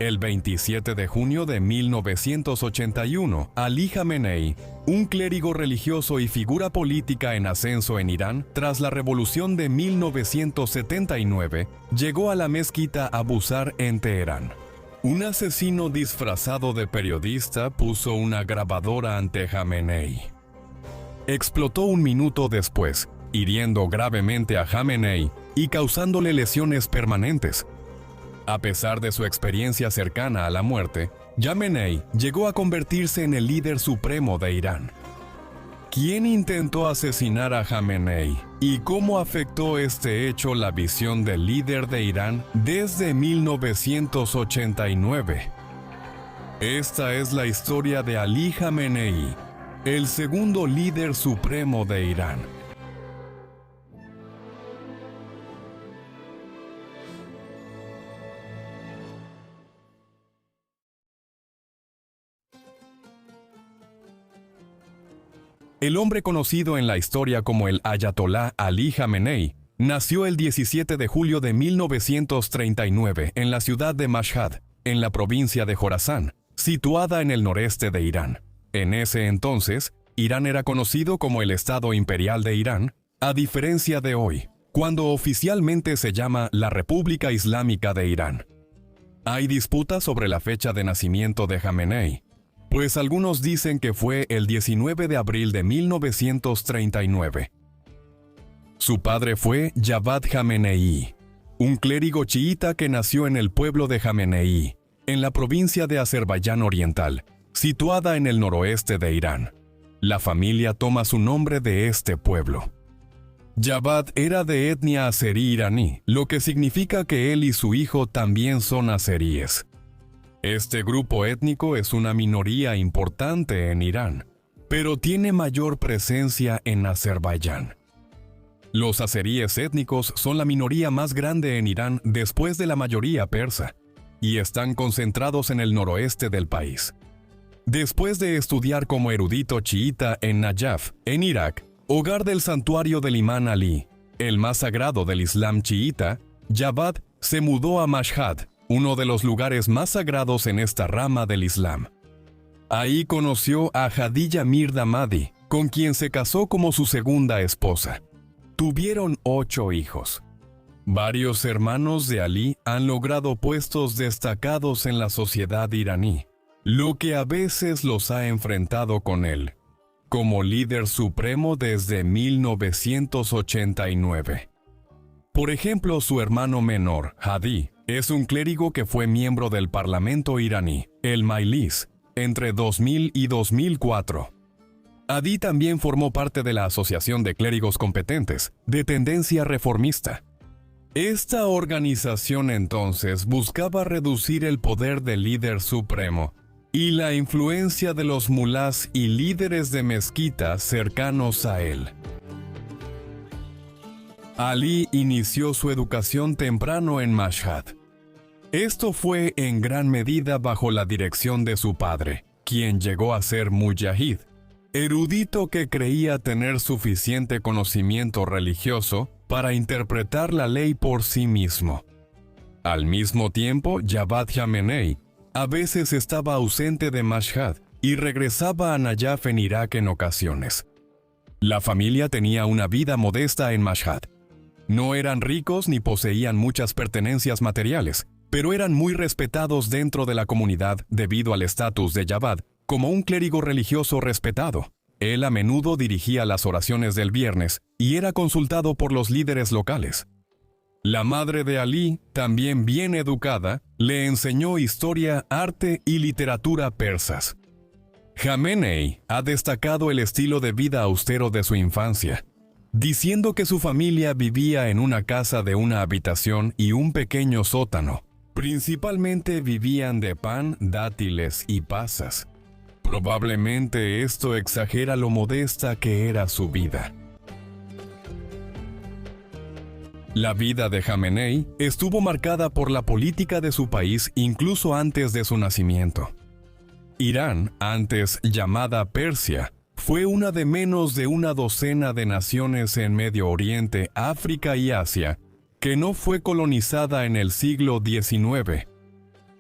El 27 de junio de 1981, Ali Jamenei, un clérigo religioso y figura política en ascenso en Irán tras la revolución de 1979, llegó a la mezquita Abu Zar en Teherán. Un asesino disfrazado de periodista puso una grabadora ante Jamenei. Explotó un minuto después, hiriendo gravemente a Jamenei y causándole lesiones permanentes. A pesar de su experiencia cercana a la muerte, Jamenei llegó a convertirse en el líder supremo de Irán. ¿Quién intentó asesinar a Jamenei y cómo afectó este hecho la visión del líder de Irán desde 1989? Esta es la historia de Ali Jamenei, el segundo líder supremo de Irán. El hombre conocido en la historia como el Ayatolá Ali Jamenei nació el 17 de julio de 1939 en la ciudad de Mashhad, en la provincia de Jorasán, situada en el noreste de Irán. En ese entonces, Irán era conocido como el Estado Imperial de Irán, a diferencia de hoy, cuando oficialmente se llama la República Islámica de Irán. Hay disputas sobre la fecha de nacimiento de Jamenei, pues algunos dicen que fue el 19 de abril de 1939. Su padre fue Javad Jamenei, un clérigo chiita que nació en el pueblo de Jamenei, en la provincia de Azerbaiyán Oriental, situada en el noroeste de Irán. La familia toma su nombre de este pueblo. Javad era de etnia azerí iraní, lo que significa que él y su hijo también son azeríes. Este grupo étnico es una minoría importante en Irán, pero tiene mayor presencia en Azerbaiyán. Los azeríes étnicos son la minoría más grande en Irán después de la mayoría persa, y están concentrados en el noroeste del país. Después de estudiar como erudito chiita en Najaf, en Irak, hogar del santuario del Imán Ali, el más sagrado del Islam chiita, Javad se mudó a Mashhad, uno de los lugares más sagrados en esta rama del Islam. Ahí conoció a Hadija Mirdamadi, con quien se casó como su segunda esposa. Tuvieron 8 hijos. Varios hermanos de Ali han logrado puestos destacados en la sociedad iraní, lo que a veces los ha enfrentado con él, como líder supremo desde 1989. Por ejemplo, su hermano menor, Hadi, es un clérigo que fue miembro del Parlamento iraní, el Majlis, entre 2000 y 2004. Hadi también formó parte de la Asociación de Clérigos Competentes, de tendencia reformista. Esta organización entonces buscaba reducir el poder del líder supremo y la influencia de los mulás y líderes de mezquitas cercanos a él. Ali inició su educación temprano en Mashhad. Esto fue en gran medida bajo la dirección de su padre, quien llegó a ser mujahid, erudito que creía tener suficiente conocimiento religioso para interpretar la ley por sí mismo. Al mismo tiempo, Javad Jamenei a veces estaba ausente de Mashhad y regresaba a Najaf en Irak en ocasiones. La familia tenía una vida modesta en Mashhad. No eran ricos ni poseían muchas pertenencias materiales, pero eran muy respetados dentro de la comunidad debido al estatus de Javad como un clérigo religioso respetado. Él a menudo dirigía las oraciones del viernes y era consultado por los líderes locales. La madre de Ali, también bien educada, le enseñó historia, arte y literatura persas. Jamenei ha destacado el estilo de vida austero de su infancia, diciendo que su familia vivía en una casa de una habitación y un pequeño sótano. Principalmente vivían de pan, dátiles y pasas. Probablemente esto exagera lo modesta que era su vida. La vida de Jamenei estuvo marcada por la política de su país incluso antes de su nacimiento. Irán, antes llamada Persia, fue una de menos de una docena de naciones en Medio Oriente, África y Asia que no fue colonizada en el siglo XIX.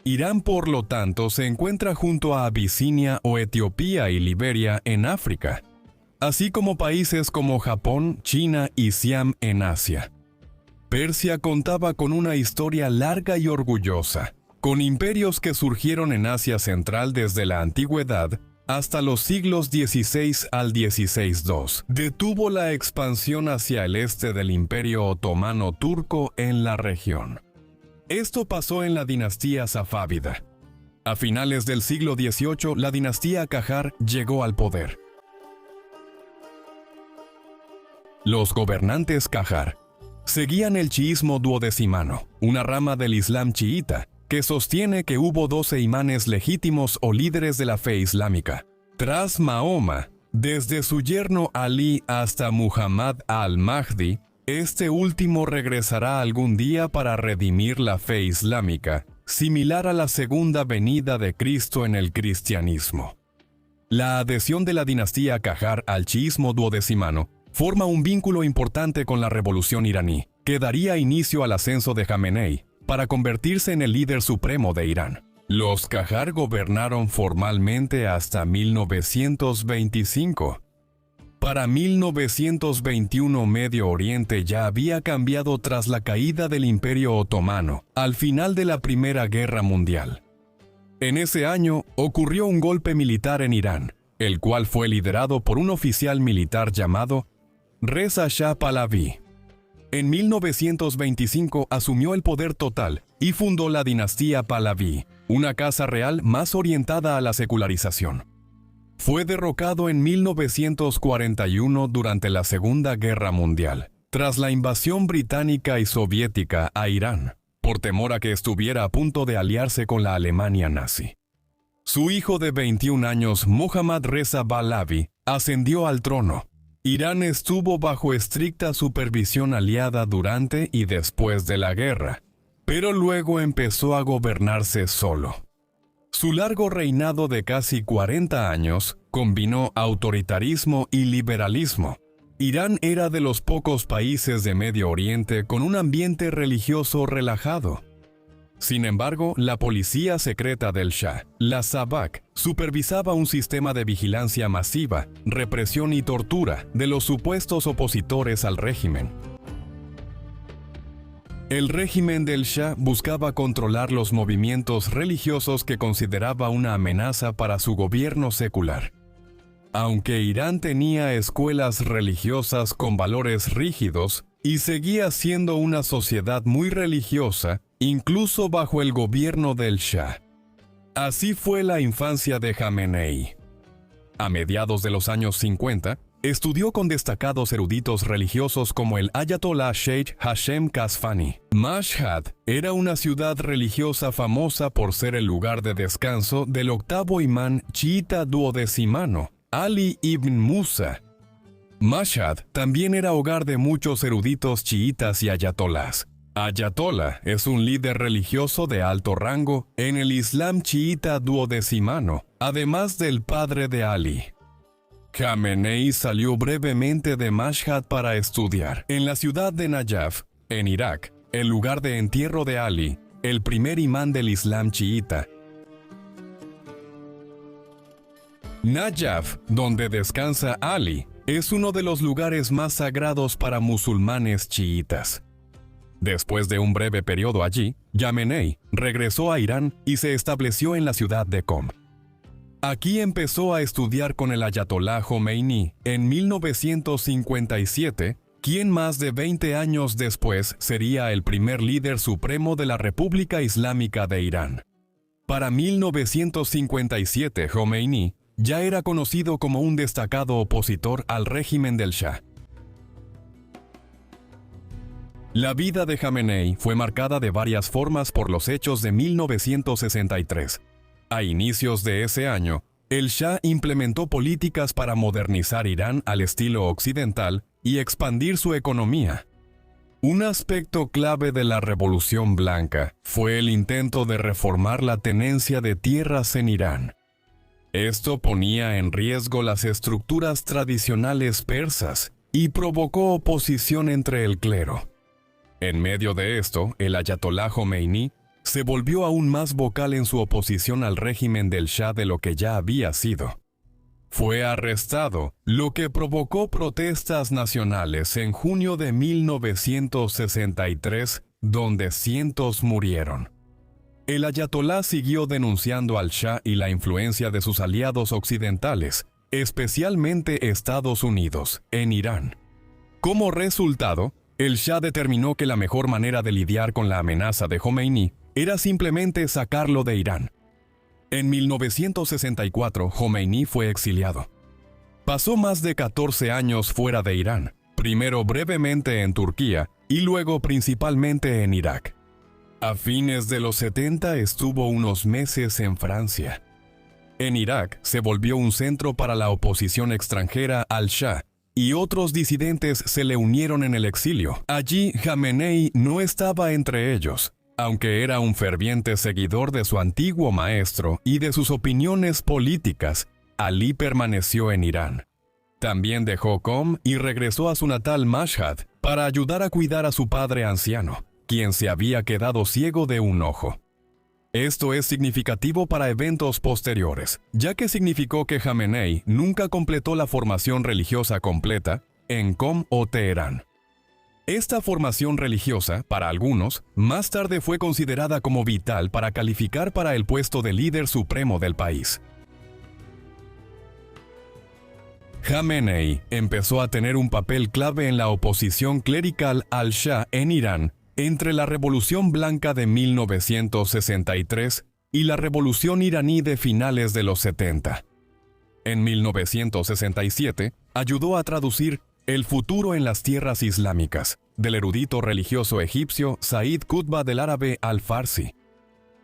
Irán, por lo tanto, se encuentra junto a Abisinia o Etiopía y Liberia en África, así como países como Japón, China y Siam en Asia. Persia contaba con una historia larga y orgullosa, con imperios que surgieron en Asia Central desde la antigüedad hasta los siglos XVI al XVI-II. Detuvo la expansión hacia el este del Imperio Otomano Turco en la región. Esto pasó en la dinastía safávida. A finales del siglo XVIII, la dinastía Qajar llegó al poder. Los gobernantes Qajar seguían el chiismo duodecimano, una rama del Islam chiita, que sostiene que hubo 12 imanes legítimos o líderes de la fe islámica. Tras Mahoma, desde su yerno Ali hasta Muhammad al-Mahdi, este último regresará algún día para redimir la fe islámica, similar a la segunda venida de Cristo en el cristianismo. La adhesión de la dinastía Qajar al chiismo duodecimano forma un vínculo importante con la revolución iraní, que daría inicio al ascenso de Jamenei para convertirse en el líder supremo de Irán. Los Qajar gobernaron formalmente hasta 1925. Para 1921, Medio Oriente ya había cambiado tras la caída del Imperio Otomano, al final de la Primera Guerra Mundial. En ese año ocurrió un golpe militar en Irán, el cual fue liderado por un oficial militar llamado Reza Shah Pahlaví. En 1925 asumió el poder total y fundó la dinastía Pahlaví, una casa real más orientada a la secularización. Fue derrocado en 1941 durante la Segunda Guerra Mundial, tras la invasión británica y soviética a Irán, por temor a que estuviera a punto de aliarse con la Alemania nazi. Su hijo de 21 años, Mohammad Reza Pahlaví, ascendió al trono. Irán estuvo bajo estricta supervisión aliada durante y después de la guerra, pero luego empezó a gobernarse solo. Su largo reinado de casi 40 años combinó autoritarismo y liberalismo. Irán era de los pocos países de Medio Oriente con un ambiente religioso relajado. Sin embargo, la policía secreta del Shah, la Sabak, supervisaba un sistema de vigilancia masiva, represión y tortura de los supuestos opositores al régimen. El régimen del Shah buscaba controlar los movimientos religiosos que consideraba una amenaza para su gobierno secular. Aunque Irán tenía escuelas religiosas con valores rígidos y seguía siendo una sociedad muy religiosa, incluso bajo el gobierno del Shah. Así fue la infancia de Jamenei. A mediados de los años 50, estudió con destacados eruditos religiosos como el Ayatollah Sheikh Hashem Kasfani. Mashhad era una ciudad religiosa famosa por ser el lugar de descanso del octavo imán chiita duodecimano, Ali ibn Musa. Mashhad también era hogar de muchos eruditos chiitas y ayatolás. Ayatollah es un líder religioso de alto rango en el Islam chiita duodecimano, además del padre de Ali. Jamenei salió brevemente de Mashhad para estudiar en la ciudad de Najaf, en Irak, el lugar de entierro de Ali, el primer imán del Islam chiita. Najaf, donde descansa Ali, es uno de los lugares más sagrados para musulmanes chiitas. Después de un breve periodo allí, Jamenei regresó a Irán y se estableció en la ciudad de Qom. Aquí empezó a estudiar con el Ayatollah Jomeini en 1957, quien más de 20 años después sería el primer líder supremo de la República Islámica de Irán. Para 1957, Jomeini ya era conocido como un destacado opositor al régimen del Shah. La vida de Jamenei fue marcada de varias formas por los hechos de 1963. A inicios de ese año, el Shah implementó políticas para modernizar Irán al estilo occidental y expandir su economía. Un aspecto clave de la Revolución Blanca fue el intento de reformar la tenencia de tierras en Irán. Esto ponía en riesgo las estructuras tradicionales persas y provocó oposición entre el clero. En medio de esto, el Ayatollah Jomeini se volvió aún más vocal en su oposición al régimen del Shah de lo que ya había sido. Fue arrestado, lo que provocó protestas nacionales en junio de 1963, donde cientos murieron. El ayatolá siguió denunciando al Shah y la influencia de sus aliados occidentales, especialmente Estados Unidos, en Irán. Como resultado, el Shah determinó que la mejor manera de lidiar con la amenaza de Jomeini era simplemente sacarlo de Irán. En 1964, Jomeini fue exiliado. Pasó más de 14 años fuera de Irán, primero brevemente en Turquía y luego principalmente en Irak. A fines de los 70 estuvo unos meses en Francia. En Irak se volvió un centro para la oposición extranjera al Shah, y otros disidentes se le unieron en el exilio. Allí Jamenei no estaba entre ellos, aunque era un ferviente seguidor de su antiguo maestro y de sus opiniones políticas. Ali permaneció en Irán. También dejó Qom y regresó a su natal Mashhad para ayudar a cuidar a su padre anciano, quien se había quedado ciego de un ojo. Esto es significativo para eventos posteriores, ya que significó que Jamenei nunca completó la formación religiosa completa en Qom o Teherán. Esta formación religiosa, para algunos, más tarde fue considerada como vital para calificar para el puesto de líder supremo del país. Jamenei empezó a tener un papel clave en la oposición clerical al Shah en Irán entre la Revolución Blanca de 1963 y la Revolución iraní de finales de los 70. En 1967, ayudó a traducir El futuro en las tierras islámicas, del erudito religioso egipcio Said Qutb del árabe al-Farsi.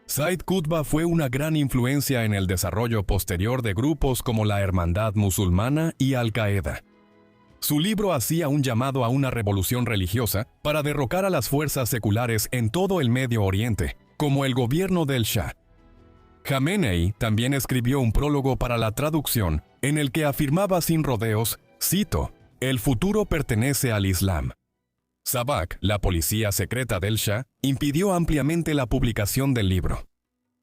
Said Qutb fue una gran influencia en el desarrollo posterior de grupos como la Hermandad Musulmana y Al-Qaeda. Su libro hacía un llamado a una revolución religiosa para derrocar a las fuerzas seculares en todo el Medio Oriente, como el gobierno del Shah. Jamenei también escribió un prólogo para la traducción en el que afirmaba sin rodeos, cito, «El futuro pertenece al Islam». Savak, la policía secreta del Shah, impidió ampliamente la publicación del libro.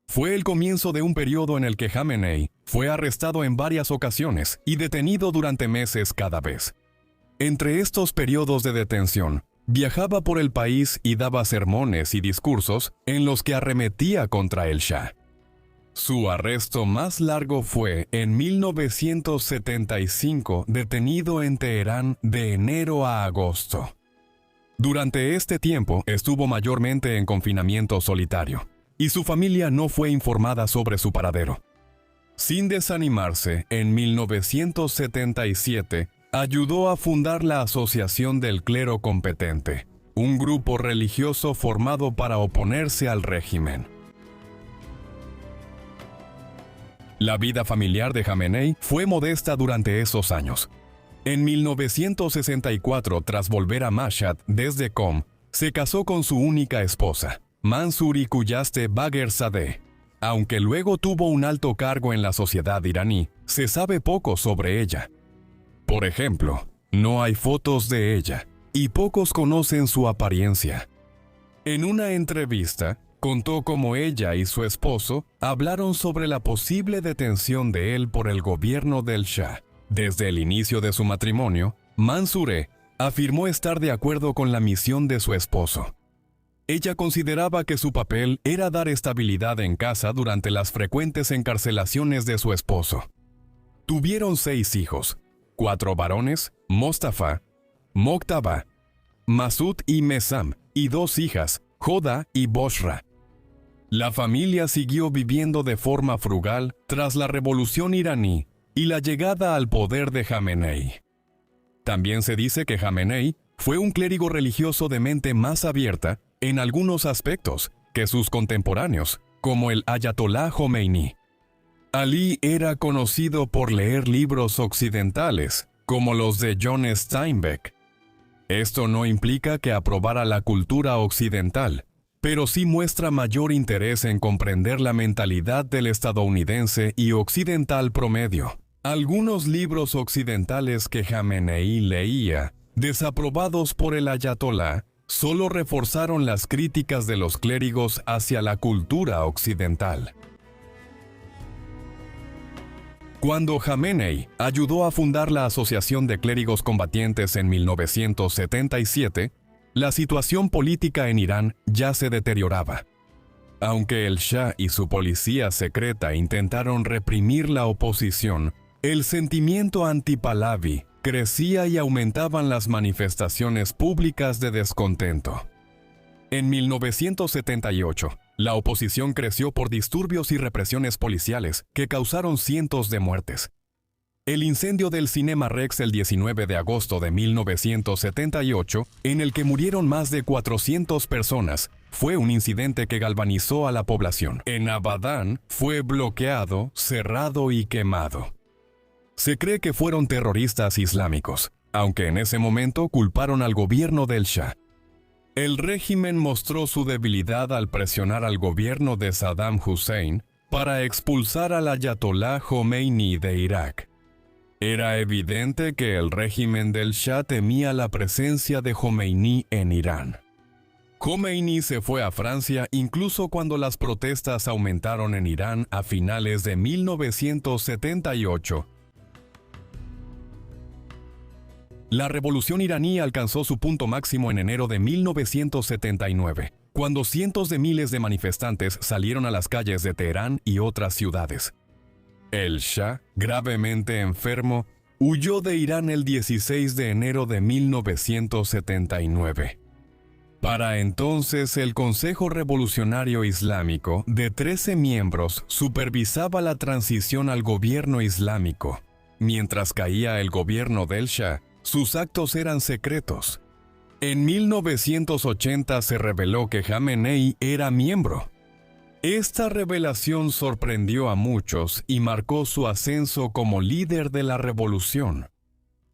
Fue el comienzo de un periodo en el que Jamenei fue arrestado en varias ocasiones y detenido durante meses cada vez. Entre estos periodos de detención, viajaba por el país y daba sermones y discursos en los que arremetía contra el Shah. Su arresto más largo fue en 1975, detenido en Teherán de enero a agosto. Durante este tiempo estuvo mayormente en confinamiento solitario, y su familia no fue informada sobre su paradero. Sin desanimarse, en 1977 ayudó a fundar la Asociación del Clero Competente, un grupo religioso formado para oponerse al régimen. La vida familiar de Jamenei fue modesta durante esos años. En 1964, tras volver a Mashhad desde Qom, se casó con su única esposa, Mansuri Kuyaste Bagherzadeh. Aunque luego tuvo un alto cargo en la sociedad iraní, se sabe poco sobre ella. Por ejemplo, no hay fotos de ella, y pocos conocen su apariencia. En una entrevista, contó cómo ella y su esposo hablaron sobre la posible detención de él por el gobierno del Shah. Desde el inicio de su matrimonio, Mansureh afirmó estar de acuerdo con la misión de su esposo. Ella consideraba que su papel era dar estabilidad en casa durante las frecuentes encarcelaciones de su esposo. Tuvieron 6 hijos, 4 varones, Mostafa, Mojtaba, Masud y Mesam, y 2 hijas, Joda y Boshra. La familia siguió viviendo de forma frugal tras la revolución iraní y la llegada al poder de Jamenei. También se dice que Jamenei fue un clérigo religioso de mente más abierta en algunos aspectos que sus contemporáneos, como el ayatolá Jomeini. Ali era conocido por leer libros occidentales, como los de John Steinbeck. Esto no implica que aprobara la cultura occidental, pero sí muestra mayor interés en comprender la mentalidad del estadounidense y occidental promedio. Algunos libros occidentales que Jamenei leía, desaprobados por el ayatolá, solo reforzaron las críticas de los clérigos hacia la cultura occidental. Cuando Jamenei ayudó a fundar la Asociación de Clérigos Combatientes en 1977, la situación política en Irán ya se deterioraba. Aunque el Shah y su policía secreta intentaron reprimir la oposición, el sentimiento anti-Pahlavi crecía y aumentaban las manifestaciones públicas de descontento. En 1978, la oposición creció por disturbios y represiones policiales que causaron cientos de muertes. El incendio del Cinema Rex el 19 de agosto de 1978, en el que murieron más de 400 personas, fue un incidente que galvanizó a la población. En Abadán fue bloqueado, cerrado y quemado. Se cree que fueron terroristas islámicos, aunque en ese momento culparon al gobierno del Shah. El régimen mostró su debilidad al presionar al gobierno de Saddam Hussein para expulsar al ayatolá Jomeini de Irak. Era evidente que el régimen del Shah temía la presencia de Jomeini en Irán. Jomeini se fue a Francia incluso cuando las protestas aumentaron en Irán a finales de 1978. La revolución iraní alcanzó su punto máximo en enero de 1979, cuando cientos de miles de manifestantes salieron a las calles de Teherán y otras ciudades. El Shah, gravemente enfermo, huyó de Irán el 16 de enero de 1979. Para entonces, el Consejo Revolucionario Islámico, de 13 miembros, supervisaba la transición al gobierno islámico. Mientras caía el gobierno del Shah, sus actos eran secretos. En 1980 se reveló que Jamenei era miembro. Esta revelación sorprendió a muchos y marcó su ascenso como líder de la revolución.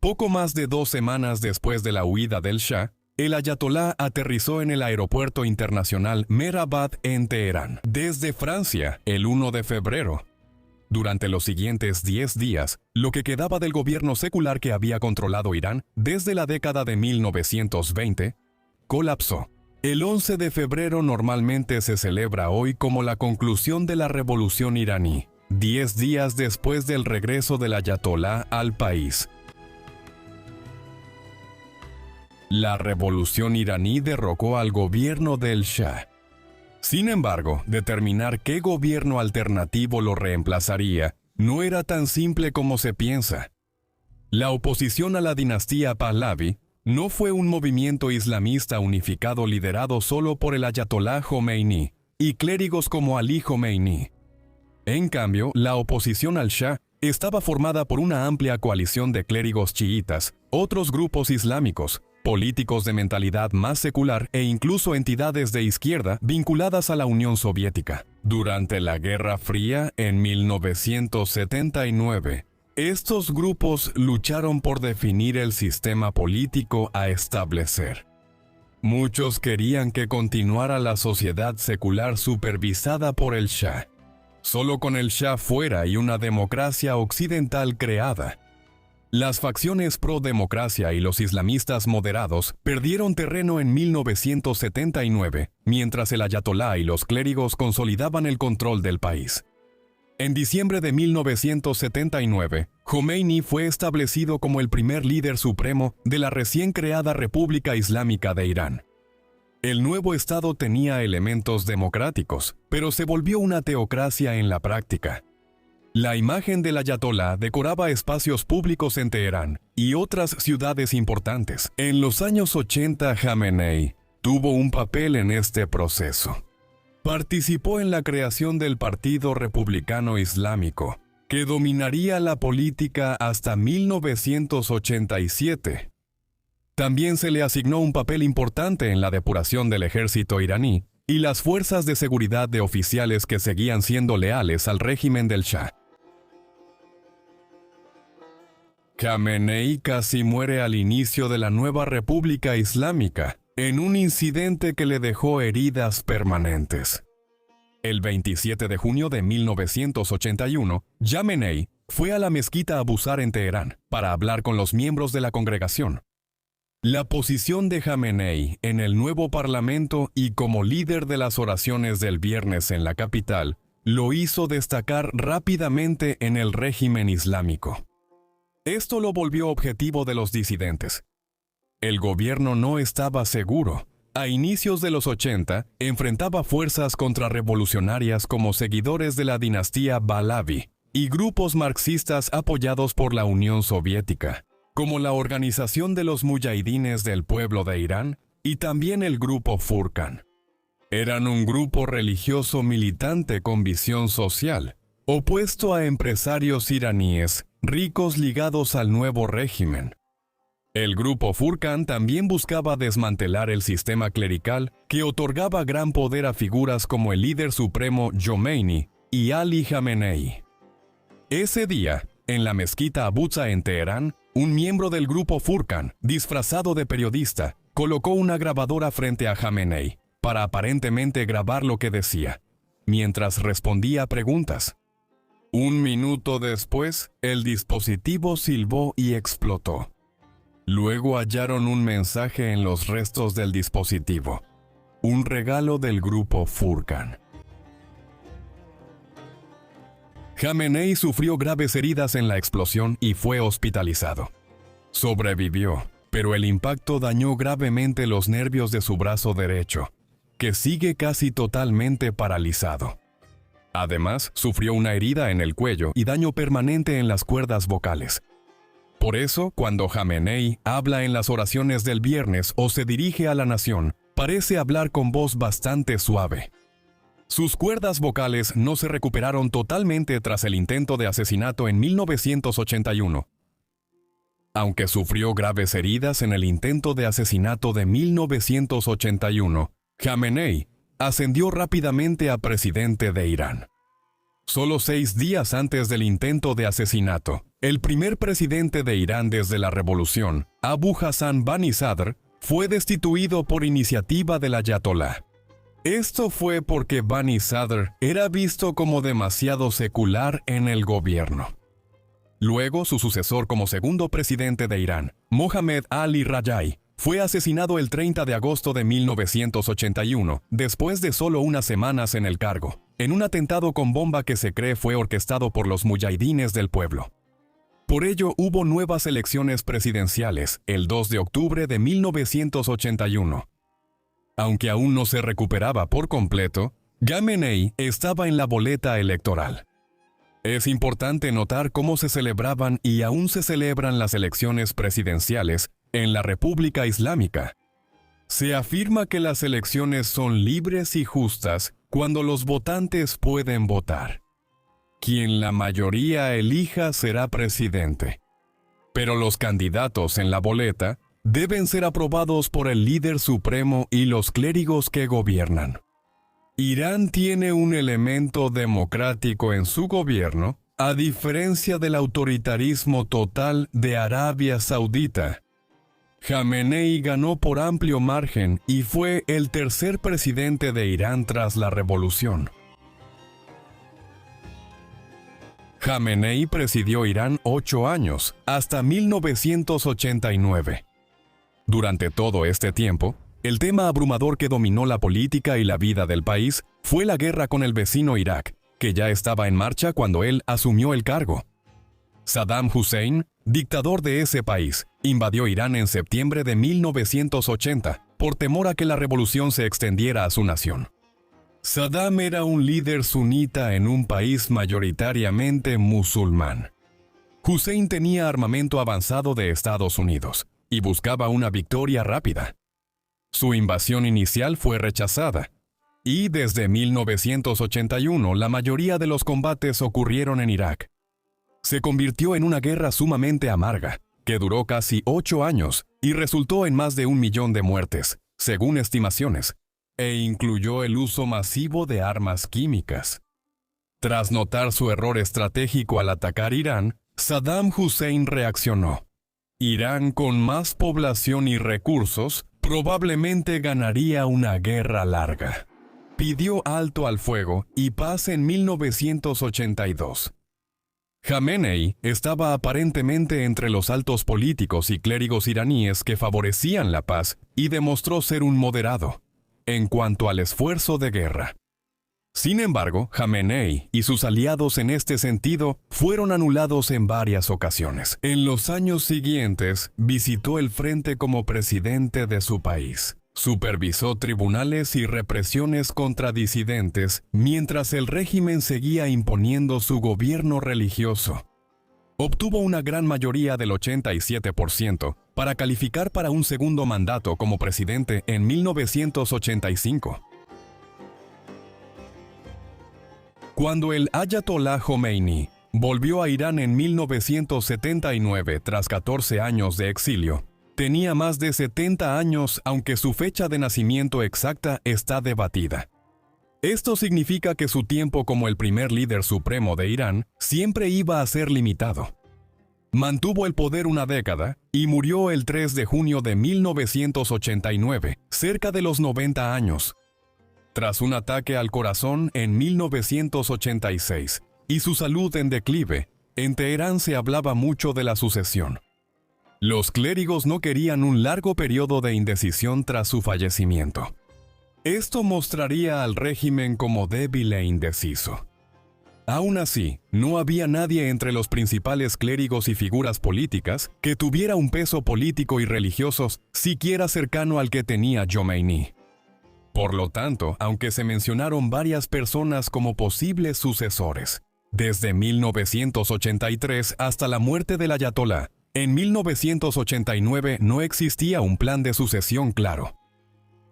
Poco más de 2 semanas después de la huida del Shah, el ayatolá aterrizó en el aeropuerto internacional Mehrabad en Teherán, desde Francia, el 1 de febrero. Durante los siguientes 10 días, lo que quedaba del gobierno secular que había controlado Irán desde la década de 1920, colapsó. El 11 de febrero normalmente se celebra hoy como la conclusión de la revolución iraní, 10 días después del regreso del ayatolá al país. La revolución iraní derrocó al gobierno del Shah. Sin embargo, determinar qué gobierno alternativo lo reemplazaría no era tan simple como se piensa. La oposición a la dinastía Pahlavi no fue un movimiento islamista unificado liderado solo por el ayatolá Jomeini y clérigos como Ali Jomeini. En cambio, la oposición al Shah estaba formada por una amplia coalición de clérigos chiitas, otros grupos islámicos, políticos de mentalidad más secular e incluso entidades de izquierda vinculadas a la Unión Soviética. Durante la Guerra Fría, en 1979, estos grupos lucharon por definir el sistema político a establecer. Muchos querían que continuara la sociedad secular supervisada por el Shah. Solo con el Shah fuera y una democracia occidental creada. Las facciones pro-democracia y los islamistas moderados perdieron terreno en 1979, mientras el ayatolá y los clérigos consolidaban el control del país. En diciembre de 1979, Jomeini fue establecido como el primer líder supremo de la recién creada República Islámica de Irán. El nuevo Estado tenía elementos democráticos, pero se volvió una teocracia en la práctica. La imagen del ayatolá decoraba espacios públicos en Teherán y otras ciudades importantes. En los años 80, Jamenei tuvo un papel en este proceso. Participó en la creación del Partido Republicano Islámico, que dominaría la política hasta 1987. También se le asignó un papel importante en la depuración del ejército iraní y las fuerzas de seguridad de oficiales que seguían siendo leales al régimen del Shah. Jamenei casi muere al inicio de la nueva República Islámica, en un incidente que le dejó heridas permanentes. El 27 de junio de 1981, Jamenei fue a la mezquita Abu Sar en Teherán para hablar con los miembros de la congregación. La posición de Jamenei en el nuevo parlamento y como líder de las oraciones del viernes en la capital lo hizo destacar rápidamente en el régimen islámico. Esto lo volvió objetivo de los disidentes. El gobierno no estaba seguro. A inicios de los 80, enfrentaba fuerzas contrarrevolucionarias como seguidores de la dinastía Pahlavi y grupos marxistas apoyados por la Unión Soviética, como la Organización de los Mujahidines del Pueblo de Irán y también el grupo Furqan. Eran un grupo religioso militante con visión social, opuesto a empresarios iraníes ricos ligados al nuevo régimen. El grupo Furqan también buscaba desmantelar el sistema clerical que otorgaba gran poder a figuras como el líder supremo Jomeini y Ali Jamenei. Ese día, en la mezquita Abuza en Teherán, un miembro del grupo Furqan, disfrazado de periodista, colocó una grabadora frente a Jamenei para aparentemente grabar lo que decía, mientras respondía a preguntas. Un minuto después, el dispositivo silbó y explotó. Luego hallaron un mensaje en los restos del dispositivo, un regalo del grupo Furqan. Jamenei sufrió graves heridas en la explosión y fue hospitalizado. Sobrevivió, pero el impacto dañó gravemente los nervios de su brazo derecho, que sigue casi totalmente paralizado. Además, sufrió una herida en el cuello y daño permanente en las cuerdas vocales. Por eso, cuando Jamenei habla en las oraciones del viernes o se dirige a la nación, parece hablar con voz bastante suave. Sus cuerdas vocales no se recuperaron totalmente tras el intento de asesinato en 1981. Aunque sufrió graves heridas en el intento de asesinato de 1981, Jamenei ascendió rápidamente a presidente de Irán. Solo 6 días antes del intento de asesinato, el primer presidente de Irán desde la revolución, Abu Hassan Bani Sadr, fue destituido por iniciativa del ayatolá. Esto fue porque Bani Sadr era visto como demasiado secular en el gobierno. Luego, su sucesor como segundo presidente de Irán, Mohammad Ali Rajai, fue asesinado el 30 de agosto de 1981, después de solo unas semanas en el cargo, en un atentado con bomba que se cree fue orquestado por los mujahidines del pueblo. Por ello, hubo nuevas elecciones presidenciales el 2 de octubre de 1981. Aunque aún no se recuperaba por completo, Jamenei estaba en la boleta electoral. Es importante notar cómo se celebraban y aún se celebran las elecciones presidenciales en la República Islámica. Se afirma que las elecciones son libres y justas cuando los votantes pueden votar. Quien la mayoría elija será presidente. Pero los candidatos en la boleta deben ser aprobados por el líder supremo y los clérigos que gobiernan. Irán tiene un elemento democrático en su gobierno, a diferencia del autoritarismo total de Arabia Saudita. Jamenei ganó por amplio margen y fue el tercer presidente de Irán tras la revolución. Jamenei presidió Irán 8 años, hasta 1989. Durante todo este tiempo, el tema abrumador que dominó la política y la vida del país fue la guerra con el vecino Irak, que ya estaba en marcha cuando él asumió el cargo. Saddam Hussein, dictador de ese país, invadió Irán en septiembre de 1980 por temor a que la revolución se extendiera a su nación. Saddam era un líder sunita en un país mayoritariamente musulmán. Hussein tenía armamento avanzado de Estados Unidos y buscaba una victoria rápida. Su invasión inicial fue rechazada, y desde 1981 la mayoría de los combates ocurrieron en Irak. Se convirtió en una guerra sumamente amarga, que duró casi 8 años y resultó en más de 1 millón de muertes, según estimaciones, e incluyó el uso masivo de armas químicas. Tras notar su error estratégico al atacar Irán, Saddam Hussein reaccionó. Irán, con más población y recursos, probablemente ganaría una guerra larga. Pidió alto al fuego y paz en 1982. Jamenei estaba aparentemente entre los altos políticos y clérigos iraníes que favorecían la paz y demostró ser un moderado en cuanto al esfuerzo de guerra. Sin embargo, Jamenei y sus aliados en este sentido fueron anulados en varias ocasiones. En los años siguientes, visitó el frente como presidente de su país. Supervisó tribunales y represiones contra disidentes mientras el régimen seguía imponiendo su gobierno religioso. Obtuvo una gran mayoría del 87% para calificar para un segundo mandato como presidente en 1985. Cuando el Ayatolá Jomeini volvió a Irán en 1979 tras 14 años de exilio, tenía más de 70 años, aunque su fecha de nacimiento exacta está debatida. Esto significa que su tiempo como el primer líder supremo de Irán siempre iba a ser limitado. Mantuvo el poder una década y murió el 3 de junio de 1989, cerca de los 90 años, tras un ataque al corazón en 1986, y su salud en declive. En Teherán se hablaba mucho de la sucesión. Los clérigos no querían un largo periodo de indecisión tras su fallecimiento. Esto mostraría al régimen como débil e indeciso. Aún así, no había nadie entre los principales clérigos y figuras políticas que tuviera un peso político y religioso siquiera cercano al que tenía Jomeini. Por lo tanto, aunque se mencionaron varias personas como posibles sucesores, desde 1983 hasta la muerte del ayatolá, en 1989 no existía un plan de sucesión claro.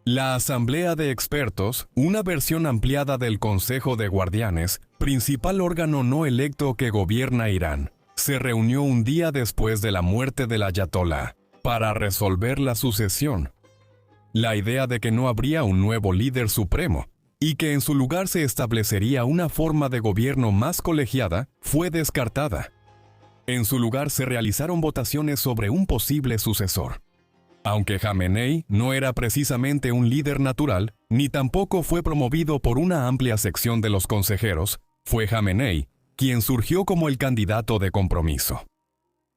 La Asamblea de Expertos, una versión ampliada del Consejo de Guardianes, principal órgano no electo que gobierna Irán, se reunió un día después de la muerte del ayatolá para resolver la sucesión. La idea de que no habría un nuevo líder supremo y que en su lugar se establecería una forma de gobierno más colegiada fue descartada. En su lugar se realizaron votaciones sobre un posible sucesor. Aunque Jamenei no era precisamente un líder natural, ni tampoco fue promovido por una amplia sección de los consejeros, fue Jamenei quien surgió como el candidato de compromiso.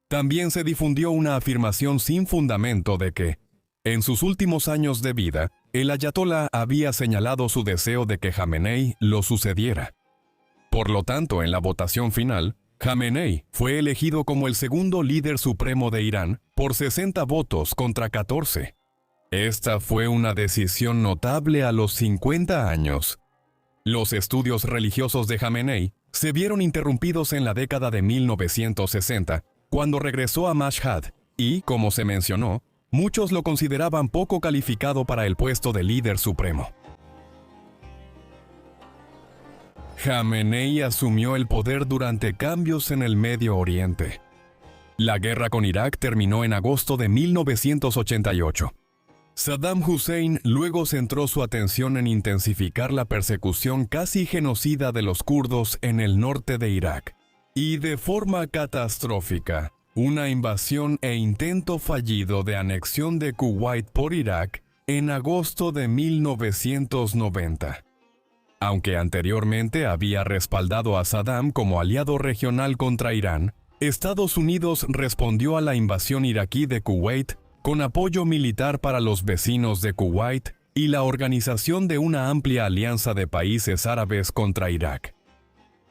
También se difundió una afirmación sin fundamento de que, en sus últimos años de vida, el ayatolá había señalado su deseo de que Jamenei lo sucediera. Por lo tanto, en la votación final, Jamenei fue elegido como el segundo líder supremo de Irán por 60 votos contra 14. Esta fue una decisión notable a los 50 años. Los estudios religiosos de Jamenei se vieron interrumpidos en la década de 1960, cuando regresó a Mashhad, y, como se mencionó, muchos lo consideraban poco calificado para el puesto de líder supremo. Jamenei asumió el poder durante cambios en el Medio Oriente. La guerra con Irak terminó en agosto de 1988. Saddam Hussein luego centró su atención en intensificar la persecución casi genocida de los kurdos en el norte de Irak. Y de forma catastrófica, una invasión e intento fallido de anexión de Kuwait por Irak en agosto de 1990. Aunque anteriormente había respaldado a Saddam como aliado regional contra Irán, Estados Unidos respondió a la invasión iraquí de Kuwait con apoyo militar para los vecinos de Kuwait y la organización de una amplia alianza de países árabes contra Irak.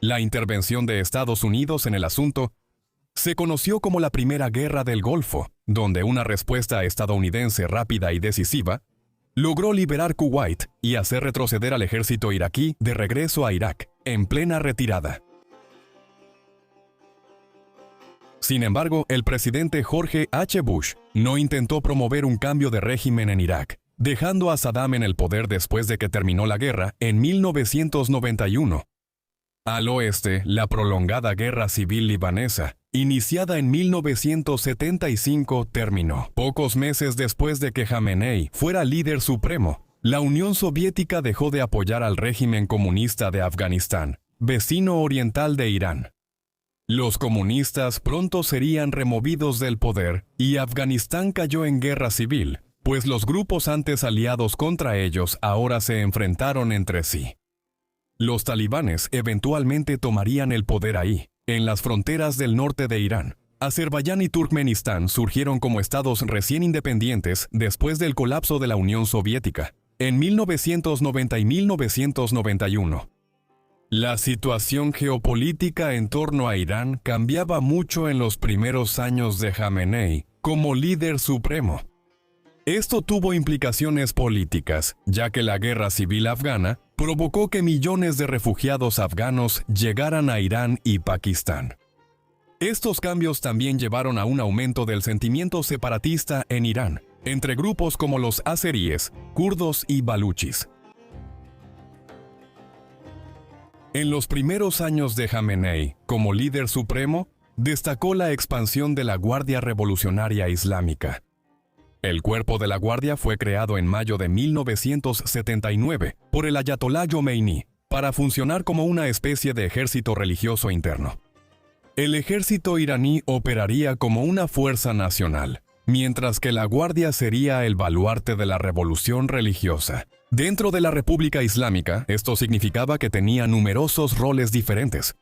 La intervención de Estados Unidos en el asunto se conoció como la Primera Guerra del Golfo, donde una respuesta estadounidense rápida y decisiva logró liberar Kuwait y hacer retroceder al ejército iraquí de regreso a Irak, en plena retirada. Sin embargo, el presidente George H. Bush no intentó promover un cambio de régimen en Irak, dejando a Saddam en el poder después de que terminó la guerra en 1991. Al oeste, la prolongada guerra civil libanesa, iniciada en 1975, terminó. Pocos meses después de que Jamenei fuera líder supremo, la Unión Soviética dejó de apoyar al régimen comunista de Afganistán, vecino oriental de Irán. Los comunistas pronto serían removidos del poder y Afganistán cayó en guerra civil, pues los grupos antes aliados contra ellos ahora se enfrentaron entre sí. Los talibanes eventualmente tomarían el poder ahí, En las fronteras del norte de Irán, Azerbaiyán y Turkmenistán surgieron como estados recién independientes después del colapso de la Unión Soviética, en 1990 y 1991. La situación geopolítica en torno a Irán cambiaba mucho en los primeros años de Jamenei como líder supremo. Esto tuvo implicaciones políticas, ya que la guerra civil afgana provocó que millones de refugiados afganos llegaran a Irán y Pakistán. Estos cambios también llevaron a un aumento del sentimiento separatista en Irán, entre grupos como los azeríes, kurdos y baluchis. En los primeros años de Jamenei, como líder supremo, destacó la expansión de la Guardia Revolucionaria Islámica. El cuerpo de la Guardia fue creado en mayo de 1979 por el Ayatolá Jomeini para funcionar como una especie de ejército religioso interno. El ejército iraní operaría como una fuerza nacional, mientras que la Guardia sería el baluarte de la revolución religiosa. Dentro de la República Islámica, esto significaba que tenía numerosos roles diferentes.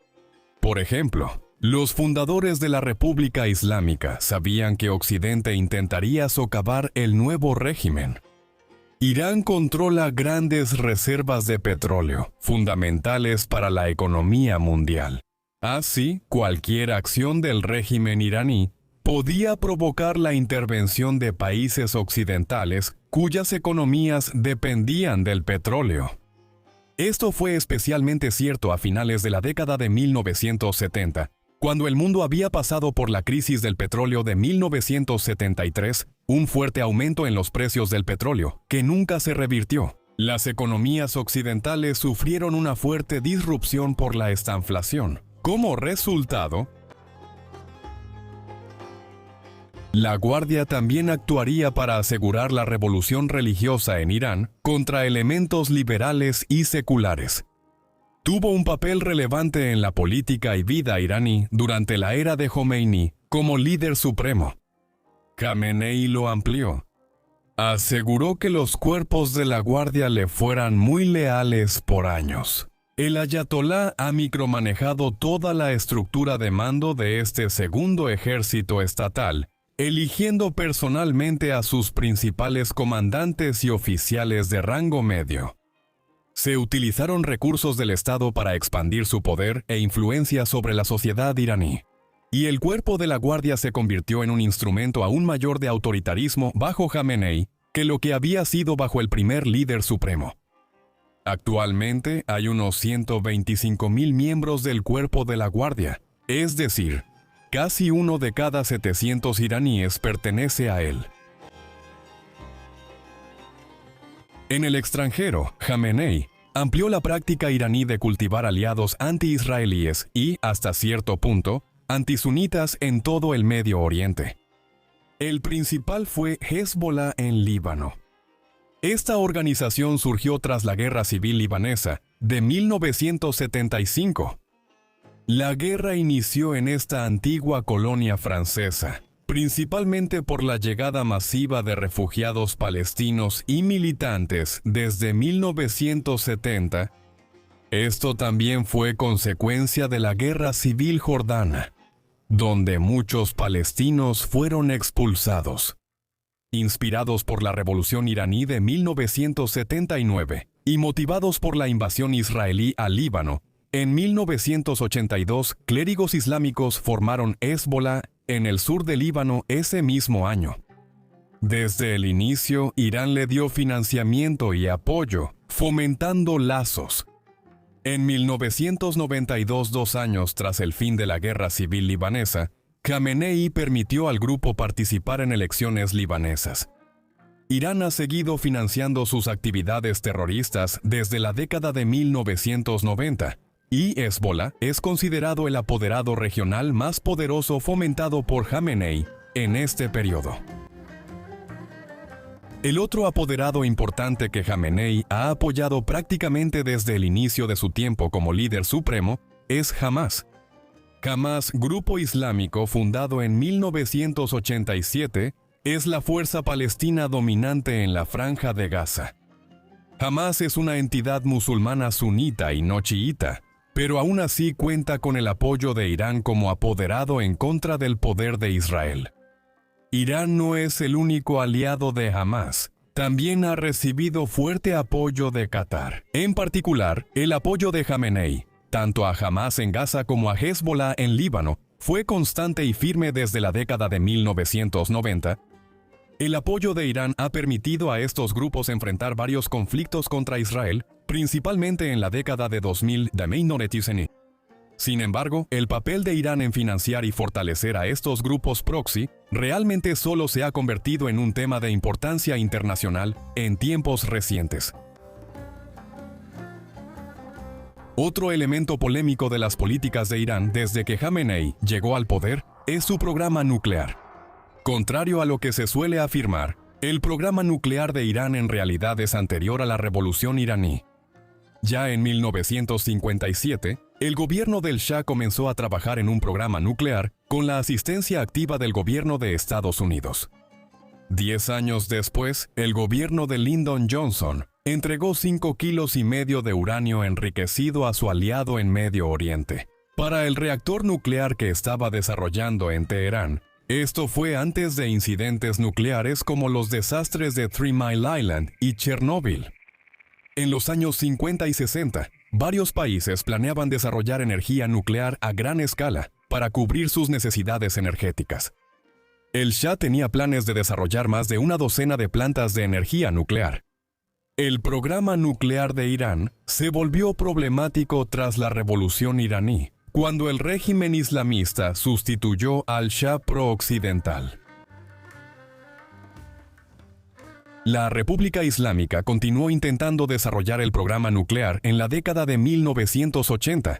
Por ejemplo, los fundadores de la República Islámica sabían que Occidente intentaría socavar el nuevo régimen. Irán controla grandes reservas de petróleo, fundamentales para la economía mundial. Así, cualquier acción del régimen iraní podía provocar la intervención de países occidentales cuyas economías dependían del petróleo. Esto fue especialmente cierto a finales de la década de 1970, cuando el mundo había pasado por la crisis del petróleo de 1973, un fuerte aumento en los precios del petróleo, que nunca se revirtió. Las economías occidentales sufrieron una fuerte disrupción por la estanflación. Como resultado, la Guardia también actuaría para asegurar la revolución religiosa en Irán contra elementos liberales y seculares. Tuvo un papel relevante en la política y vida iraní durante la era de Jomeini como líder supremo. Jamenei lo amplió. Aseguró que los cuerpos de la Guardia le fueran muy leales por años. El ayatolá ha micromanejado toda la estructura de mando de este segundo ejército estatal, eligiendo personalmente a sus principales comandantes y oficiales de rango medio. Se utilizaron recursos del Estado para expandir su poder e influencia sobre la sociedad iraní. Y el cuerpo de la Guardia se convirtió en un instrumento aún mayor de autoritarismo bajo Jamenei que lo que había sido bajo el primer líder supremo. Actualmente hay unos 125,000 miembros del cuerpo de la Guardia, es decir, casi uno de cada 700 iraníes pertenece a él. En el extranjero, Jamenei amplió la práctica iraní de cultivar aliados anti-israelíes y, hasta cierto punto, antisunitas en todo el Medio Oriente. El principal fue Hezbollah en Líbano. Esta organización surgió tras la Guerra Civil Libanesa de 1975. La guerra inició en esta antigua colonia francesa, principalmente por la llegada masiva de refugiados palestinos y militantes desde 1970. Esto también fue consecuencia de la Guerra Civil Jordana, donde muchos palestinos fueron expulsados. Inspirados por la Revolución iraní de 1979 y motivados por la invasión israelí al Líbano, en 1982 clérigos islámicos formaron Hezbollah en el sur del Líbano ese mismo año. Desde el inicio, Irán le dio financiamiento y apoyo, fomentando lazos. En 1992, 2 años tras el fin de la Guerra Civil Libanesa, Jamenei permitió al grupo participar en elecciones libanesas. Irán ha seguido financiando sus actividades terroristas desde la década de 1990, y Hezbollah es considerado el apoderado regional más poderoso fomentado por Jamenei en este periodo. El otro apoderado importante que Jamenei ha apoyado prácticamente desde el inicio de su tiempo como líder supremo es Hamás. Hamás, grupo islámico fundado en 1987, es la fuerza palestina dominante en la Franja de Gaza. Hamás es una entidad musulmana sunita y no chiita, pero aún así cuenta con el apoyo de Irán como apoderado en contra del poder de Israel. Irán no es el único aliado de Hamás. También ha recibido fuerte apoyo de Qatar. En particular, el apoyo de Jamenei, tanto a Hamás en Gaza como a Hezbollah en Líbano, fue constante y firme desde la década de 1990. El apoyo de Irán ha permitido a estos grupos enfrentar varios conflictos contra Israel, principalmente en la década de 2000 de Meinoretiseni. Sin embargo, el papel de Irán en financiar y fortalecer a estos grupos proxy realmente solo se ha convertido en un tema de importancia internacional en tiempos recientes. Otro elemento polémico de las políticas de Irán desde que Jamenei llegó al poder es su programa nuclear. Contrario a lo que se suele afirmar, el programa nuclear de Irán en realidad es anterior a la revolución iraní. Ya en 1957, el gobierno del Shah comenzó a trabajar en un programa nuclear con la asistencia activa del gobierno de Estados Unidos. 10 años después, el gobierno de Lyndon Johnson entregó 5,5 kilos de uranio enriquecido a su aliado en Medio Oriente. Para el reactor nuclear que estaba desarrollando en Teherán, esto fue antes de incidentes nucleares como los desastres de 3 Mile Island y Chernóbil. En los años 50 y 60, varios países planeaban desarrollar energía nuclear a gran escala para cubrir sus necesidades energéticas. El Shah tenía planes de desarrollar más de una docena de plantas de energía nuclear. El programa nuclear de Irán se volvió problemático tras la revolución iraní, cuando el régimen islamista sustituyó al Shah pro-occidental. La República Islámica continuó intentando desarrollar el programa nuclear en la década de 1980.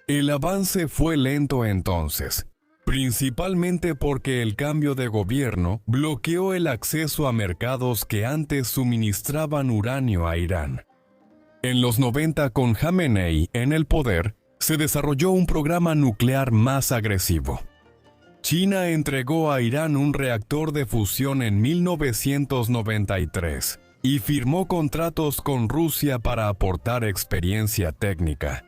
El avance fue lento entonces, principalmente porque el cambio de gobierno bloqueó el acceso a mercados que antes suministraban uranio a Irán. En los 90, con Jamenei en el poder, se desarrolló un programa nuclear más agresivo. China entregó a Irán un reactor de fusión en 1993 y firmó contratos con Rusia para aportar experiencia técnica.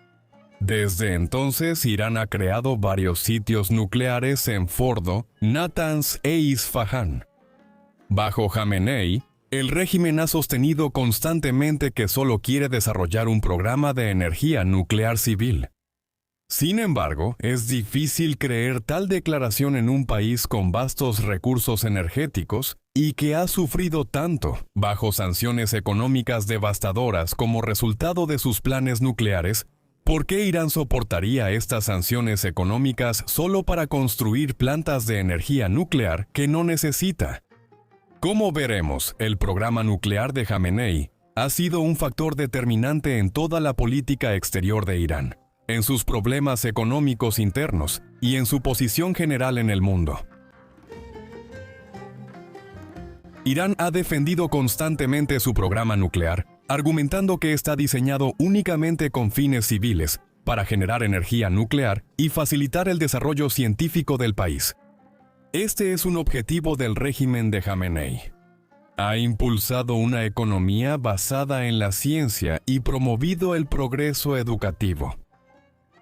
Desde entonces, Irán ha creado varios sitios nucleares en Fordo, Natanz e Isfahán. Bajo Jamenei, el régimen ha sostenido constantemente que solo quiere desarrollar un programa de energía nuclear civil. Sin embargo, es difícil creer tal declaración en un país con vastos recursos energéticos y que ha sufrido tanto bajo sanciones económicas devastadoras como resultado de sus planes nucleares. ¿Por qué Irán soportaría estas sanciones económicas solo para construir plantas de energía nuclear que no necesita? Como veremos, el programa nuclear de Jamenei ha sido un factor determinante en toda la política exterior de Irán, en sus problemas económicos internos y en su posición general en el mundo. Irán ha defendido constantemente su programa nuclear, argumentando que está diseñado únicamente con fines civiles, para generar energía nuclear y facilitar el desarrollo científico del país. Este es un objetivo del régimen de Jamenei. Ha impulsado una economía basada en la ciencia y promovido el progreso educativo.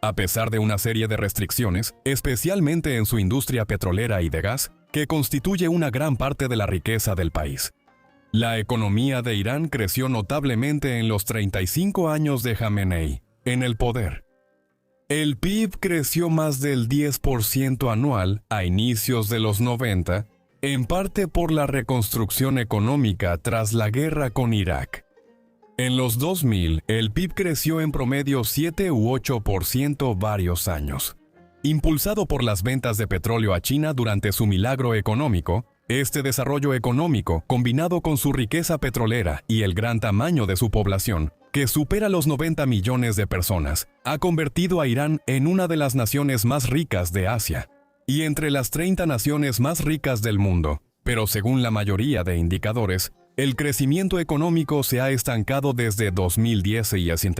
A pesar de una serie de restricciones, especialmente en su industria petrolera y de gas, que constituye una gran parte de la riqueza del país. La economía de Irán creció notablemente en los 35 años de Jamenei en el poder. El PIB creció más del 10% anual a inicios de los 90, en parte por la reconstrucción económica tras la guerra con Irak. En los 2000, el PIB creció en promedio 7 u 8% varios años. Impulsado por las ventas de petróleo a China durante su milagro económico, este desarrollo económico, combinado con su riqueza petrolera y el gran tamaño de su población, que supera los 90 millones de personas, ha convertido a Irán en una de las naciones más ricas de Asia y entre las 30 naciones más ricas del mundo. Pero según la mayoría de indicadores, el crecimiento económico se ha estancado desde 2010 y así.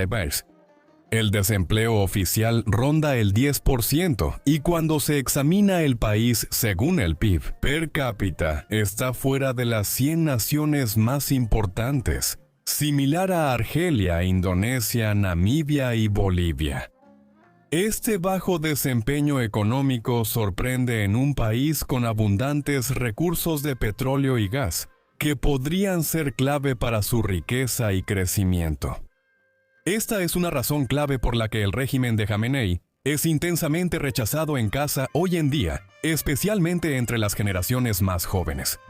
El desempleo oficial ronda el 10% y cuando se examina el país según el PIB per cápita, está fuera de las 100 naciones más importantes, similar a Argelia, Indonesia, Namibia y Bolivia. Este bajo desempeño económico sorprende en un país con abundantes recursos de petróleo y gas, que podrían ser clave para su riqueza y crecimiento. Esta es una razón clave por la que el régimen de Jamenei es intensamente rechazado en casa hoy en día, especialmente entre las generaciones más jóvenes.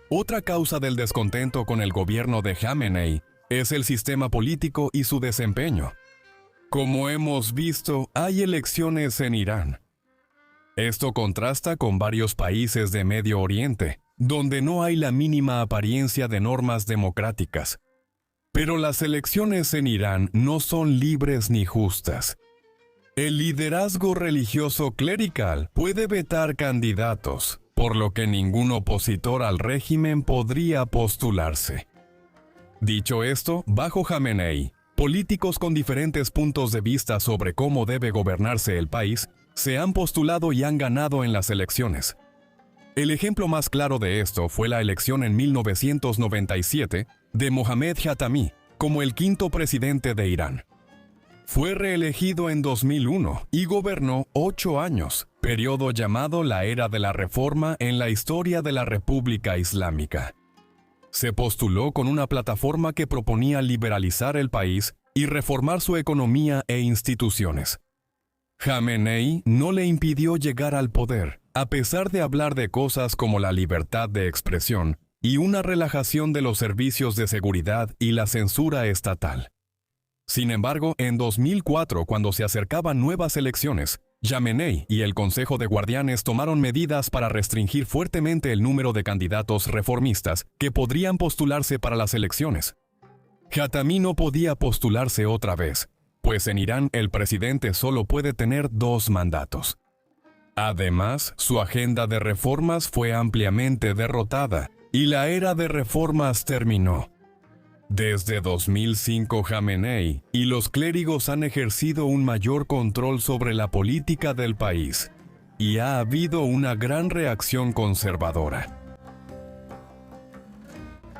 Otra causa del descontento con el gobierno de Jamenei es el sistema político y su desempeño. Como hemos visto, hay elecciones en Irán. Esto contrasta con varios países de Medio Oriente, donde no hay la mínima apariencia de normas democráticas. Pero las elecciones en Irán no son libres ni justas. El liderazgo religioso clerical puede vetar candidatos, por lo que ningún opositor al régimen podría postularse. Dicho esto, bajo Jamenei, políticos con diferentes puntos de vista sobre cómo debe gobernarse el país se han postulado y han ganado en las elecciones. El ejemplo más claro de esto fue la elección en 1997 de Mohammad Khatami como el quinto presidente de Irán. Fue reelegido en 2001 y gobernó 8 años, periodo llamado la Era de la Reforma en la historia de la República Islámica. Se postuló con una plataforma que proponía liberalizar el país y reformar su economía e instituciones. Jamenei no le impidió llegar al poder, a pesar de hablar de cosas como la libertad de expresión y una relajación de los servicios de seguridad y la censura estatal. Sin embargo, en 2004, cuando se acercaban nuevas elecciones, Jamenei y el Consejo de Guardianes tomaron medidas para restringir fuertemente el número de candidatos reformistas que podrían postularse para las elecciones. Khatami no podía postularse otra vez, pues en Irán el presidente solo puede tener 2 mandatos. Además, su agenda de reformas fue ampliamente derrotada y la era de reformas terminó. Desde 2005 Jamenei y los clérigos han ejercido un mayor control sobre la política del país, y ha habido una gran reacción conservadora.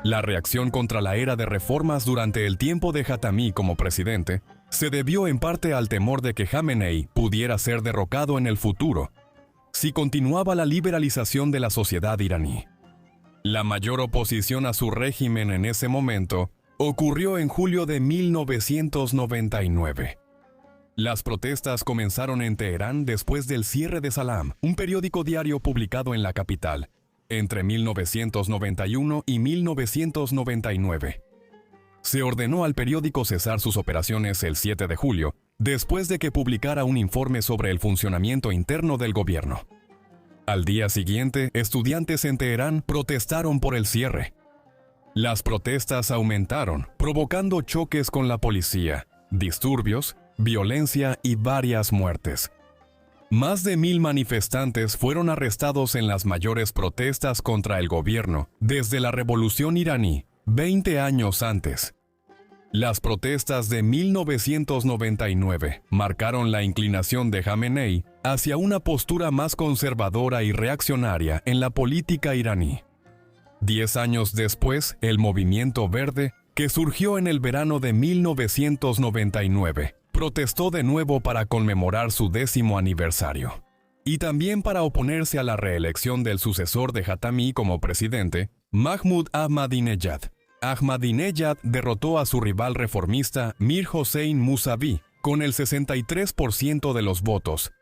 La reacción contra la era de reformas durante el tiempo de Khatami como presidente se debió en parte al temor de que Jamenei pudiera ser derrocado en el futuro si continuaba la liberalización de la sociedad iraní. La mayor oposición a su régimen en ese momento ocurrió en julio de 1999. Las protestas comenzaron en Teherán después del cierre de Salam, un periódico diario publicado en la capital, entre 1991 y 1999. Se ordenó al periódico cesar sus operaciones el 7 de julio, después de que publicara un informe sobre el funcionamiento interno del gobierno. Al día siguiente, estudiantes en Teherán protestaron por el cierre. Las protestas aumentaron, provocando choques con la policía, disturbios, violencia y varias muertes. Más de 1000 manifestantes fueron arrestados en las mayores protestas contra el gobierno desde la Revolución iraní, 20 años antes. Las protestas de 1999 marcaron la inclinación de Jamenei hacia una postura más conservadora y reaccionaria en la política iraní. 10 años después, el Movimiento Verde, que surgió en el verano de 1999, protestó de nuevo para conmemorar su 10º aniversario. Y también para oponerse a la reelección del sucesor de Khatami como presidente, Mahmoud Ahmadinejad. Ahmadinejad derrotó a su rival reformista Mir Hossein Mousavi con el 63% de los votos.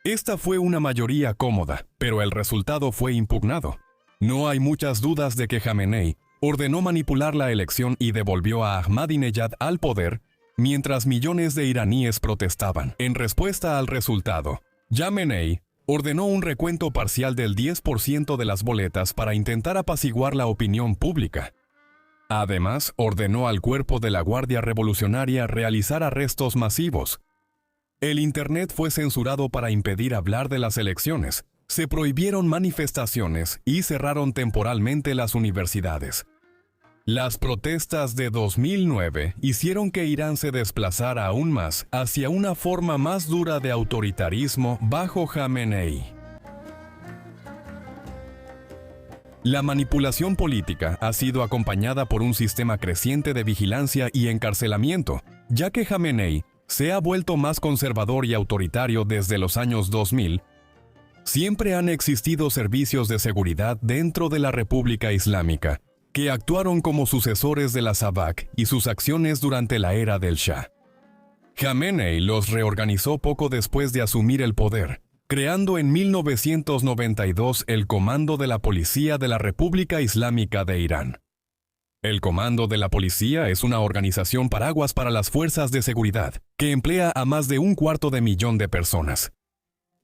Esta fue una mayoría cómoda, pero el resultado fue impugnado. No hay muchas dudas de que Jamenei ordenó manipular la elección y devolvió a Ahmadinejad al poder, mientras millones de iraníes protestaban. En respuesta al resultado, Jamenei ordenó un recuento parcial del 10% de las boletas para intentar apaciguar la opinión pública. Además, ordenó al cuerpo de la Guardia Revolucionaria realizar arrestos masivos. El Internet fue censurado para impedir hablar de las elecciones. Se prohibieron manifestaciones y cerraron temporalmente las universidades. Las protestas de 2009 hicieron que Irán se desplazara aún más hacia una forma más dura de autoritarismo bajo Jamenei. La manipulación política ha sido acompañada por un sistema creciente de vigilancia y encarcelamiento, ya que Jamenei se ha vuelto más conservador y autoritario desde los años 2000, siempre han existido servicios de seguridad dentro de la República Islámica, que actuaron como sucesores de la SAVAK y sus acciones durante la era del Shah. Jamenei los reorganizó poco después de asumir el poder, creando en 1992 el Comando de la Policía de la República Islámica de Irán. El Comando de la Policía es una organización paraguas para las fuerzas de seguridad, que emplea a más de 250.000 de personas.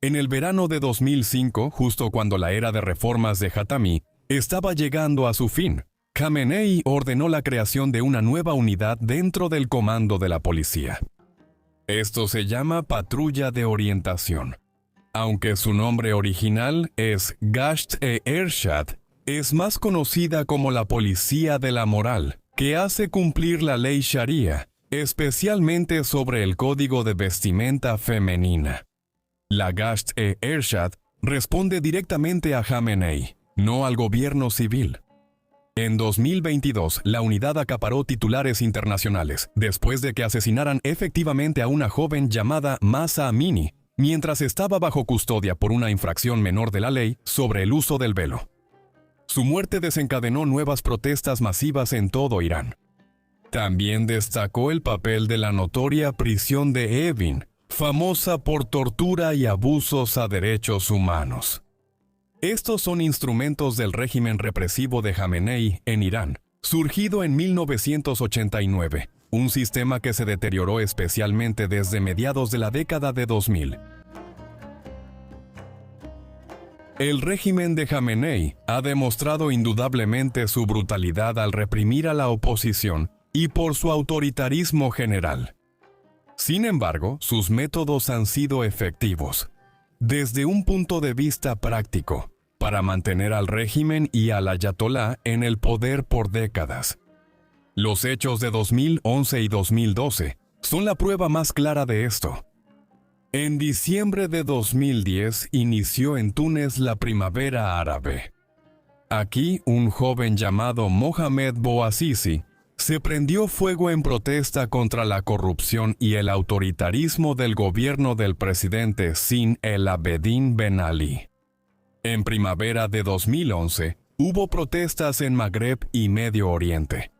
En el verano de 2005, justo cuando la era de reformas de Jatami estaba llegando a su fin, Jamenei ordenó la creación de una nueva unidad dentro del Comando de la Policía. Esto se llama Patrulla de Orientación. Aunque su nombre original es Gasht-e-Ershad, es más conocida como la Policía de la Moral, que hace cumplir la ley Sharia, especialmente sobre el código de vestimenta femenina. La Gasht-e-Ershad responde directamente a Jamenei, no al gobierno civil. En 2022, la unidad acaparó titulares internacionales, después de que asesinaran efectivamente a una joven llamada Mahsa Amini, mientras estaba bajo custodia por una infracción menor de la ley sobre el uso del velo. Su muerte desencadenó nuevas protestas masivas en todo Irán. También destacó el papel de la notoria prisión de Evin, famosa por tortura y abusos a derechos humanos. Estos son instrumentos del régimen represivo de Jamenei en Irán, surgido en 1989, un sistema que se deterioró especialmente desde mediados de la década de 2000. El régimen de Jamenei ha demostrado indudablemente su brutalidad al reprimir a la oposición y por su autoritarismo general. Sin embargo, sus métodos han sido efectivos, desde un punto de vista práctico, para mantener al régimen y al ayatolá en el poder por décadas. Los hechos de 2011 y 2012 son la prueba más clara de esto. En diciembre de 2010 inició en Túnez la Primavera Árabe. Aquí, un joven llamado Mohamed Bouazizi se prendió fuego en protesta contra la corrupción y el autoritarismo del gobierno del presidente Zine El Abidine Ben Ali. En primavera de 2011, hubo protestas en Magreb y Medio Oriente.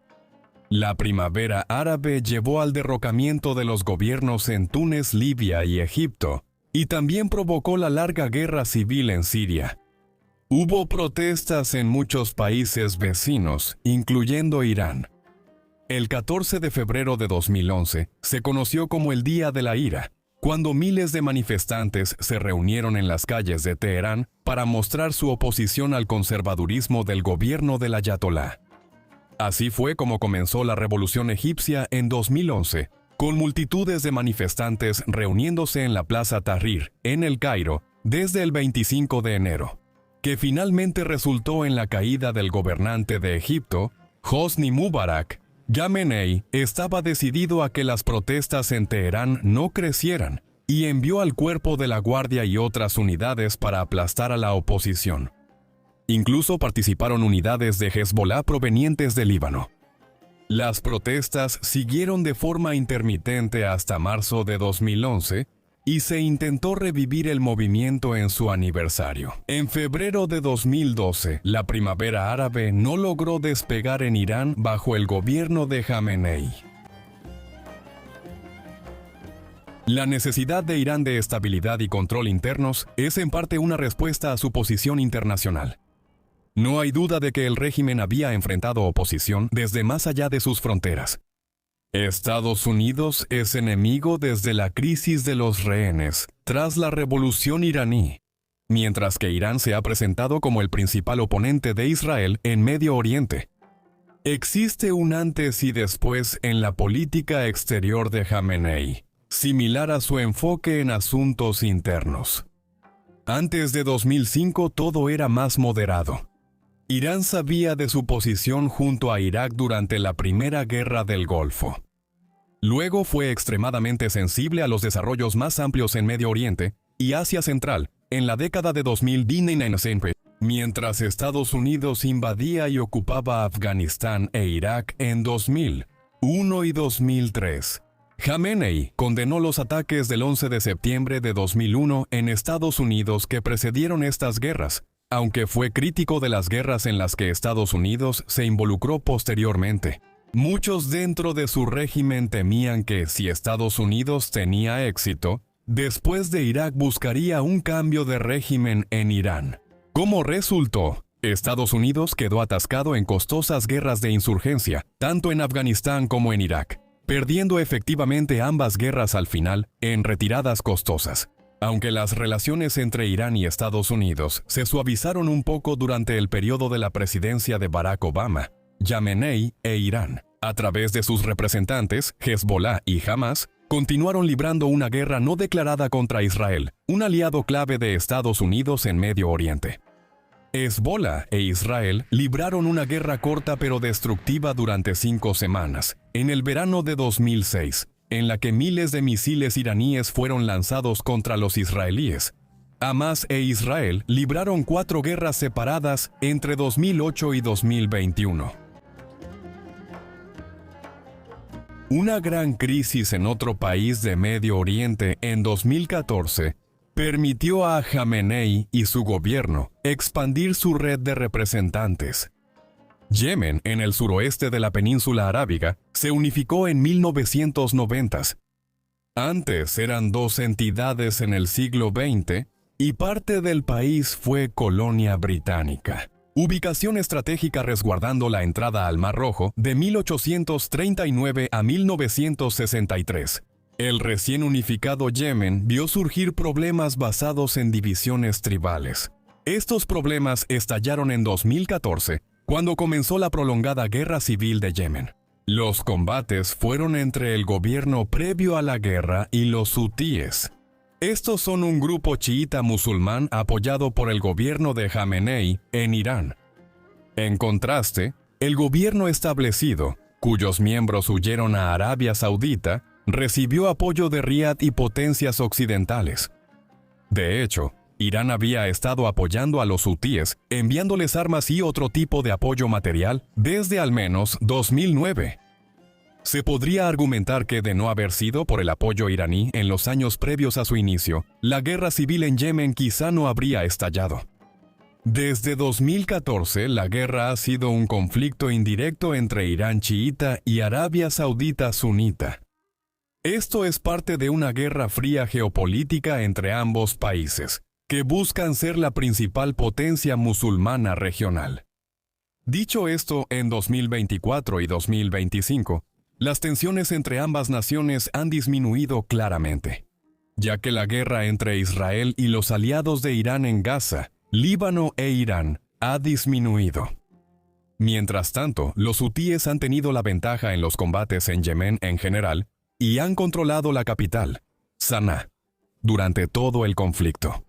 La Primavera Árabe llevó al derrocamiento de los gobiernos en Túnez, Libia y Egipto, y también provocó la larga guerra civil en Siria. Hubo protestas en muchos países vecinos, incluyendo Irán. El 14 de febrero de 2011 se conoció como el Día de la Ira, cuando miles de manifestantes se reunieron en las calles de Teherán para mostrar su oposición al conservadurismo del gobierno del ayatolá. Así fue como comenzó la revolución egipcia en 2011, con multitudes de manifestantes reuniéndose en la Plaza Tahrir, en El Cairo, desde el 25 de enero, que finalmente resultó en la caída del gobernante de Egipto, Hosni Mubarak. Jamenei estaba decidido a que las protestas en Teherán no crecieran y envió al cuerpo de la guardia y otras unidades para aplastar a la oposición. Incluso participaron unidades de Hezbollah provenientes de Líbano. Las protestas siguieron de forma intermitente hasta marzo de 2011 y se intentó revivir el movimiento en su aniversario. En febrero de 2012, la Primavera Árabe no logró despegar en Irán bajo el gobierno de Jamenei. La necesidad de Irán de estabilidad y control internos es en parte una respuesta a su posición internacional. No hay duda de que el régimen había enfrentado oposición desde más allá de sus fronteras. Estados Unidos es enemigo desde la crisis de los rehenes, tras la revolución iraní, mientras que Irán se ha presentado como el principal oponente de Israel en Medio Oriente. Existe un antes y después en la política exterior de Jamenei, similar a su enfoque en asuntos internos. Antes de 2005 todo era más moderado. Irán sabía de su posición junto a Irak durante la Primera Guerra del Golfo. Luego fue extremadamente sensible a los desarrollos más amplios en Medio Oriente y Asia Central en la década de 2000, mientras Estados Unidos invadía y ocupaba Afganistán e Irak en 2001 y 2003. Jamenei condenó los ataques del 11 de septiembre de 2001 en Estados Unidos que precedieron estas guerras, aunque fue crítico de las guerras en las que Estados Unidos se involucró posteriormente. Muchos dentro de su régimen temían que si Estados Unidos tenía éxito, después de Irak buscaría un cambio de régimen en Irán. Como resultó, Estados Unidos quedó atascado en costosas guerras de insurgencia, tanto en Afganistán como en Irak, perdiendo efectivamente ambas guerras al final en retiradas costosas. Aunque las relaciones entre Irán y Estados Unidos se suavizaron un poco durante el periodo de la presidencia de Barack Obama, Jamenei e Irán, a través de sus representantes, Hezbollah y Hamas, continuaron librando una guerra no declarada contra Israel, un aliado clave de Estados Unidos en Medio Oriente. Hezbollah e Israel libraron una guerra corta pero destructiva durante 5 semanas, en el verano de 2006, en la que miles de misiles iraníes fueron lanzados contra los israelíes. Hamas e Israel libraron 4 guerras separadas entre 2008 y 2021. Una gran crisis en otro país de Medio Oriente en 2014 permitió a Jamenei y su gobierno expandir su red de representantes. Yemen, en el suroeste de la península arábiga, se unificó en 1990. Antes eran 2 entidades en el siglo XX y parte del país fue colonia británica. Ubicación estratégica resguardando la entrada al Mar Rojo de 1839 a 1963. El recién unificado Yemen vio surgir problemas basados en divisiones tribales. Estos problemas estallaron en 2014, cuando comenzó la prolongada guerra civil de Yemen. Los combates fueron entre el gobierno previo a la guerra y los hutíes. Estos son un grupo chiita musulmán apoyado por el gobierno de Jamenei en Irán. En contraste, el gobierno establecido, cuyos miembros huyeron a Arabia Saudita, recibió apoyo de Riad y potencias occidentales. De hecho, Irán había estado apoyando a los hutíes, enviándoles armas y otro tipo de apoyo material desde al menos 2009. Se podría argumentar que de no haber sido por el apoyo iraní en los años previos a su inicio, la guerra civil en Yemen quizá no habría estallado. Desde 2014, la guerra ha sido un conflicto indirecto entre Irán chiita y Arabia Saudita sunita. Esto es parte de una guerra fría geopolítica entre ambos países, que buscan ser la principal potencia musulmana regional. Dicho esto, en 2024 y 2025, las tensiones entre ambas naciones han disminuido claramente, ya que la guerra entre Israel y los aliados de Irán en Gaza, Líbano e Irán ha disminuido. Mientras tanto, los hutíes han tenido la ventaja en los combates en Yemen en general y han controlado la capital, Saná, durante todo el conflicto.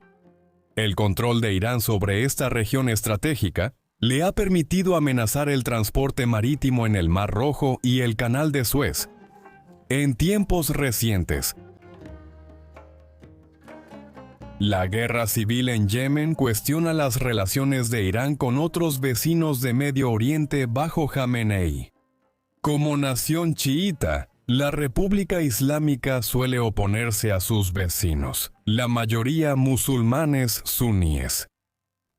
El control de Irán sobre esta región estratégica le ha permitido amenazar el transporte marítimo en el Mar Rojo y el Canal de Suez. En tiempos recientes, la guerra civil en Yemen cuestiona las relaciones de Irán con otros vecinos de Medio Oriente bajo Jamenei. Como nación chiita, la República Islámica suele oponerse a sus vecinos, la mayoría musulmanes suníes.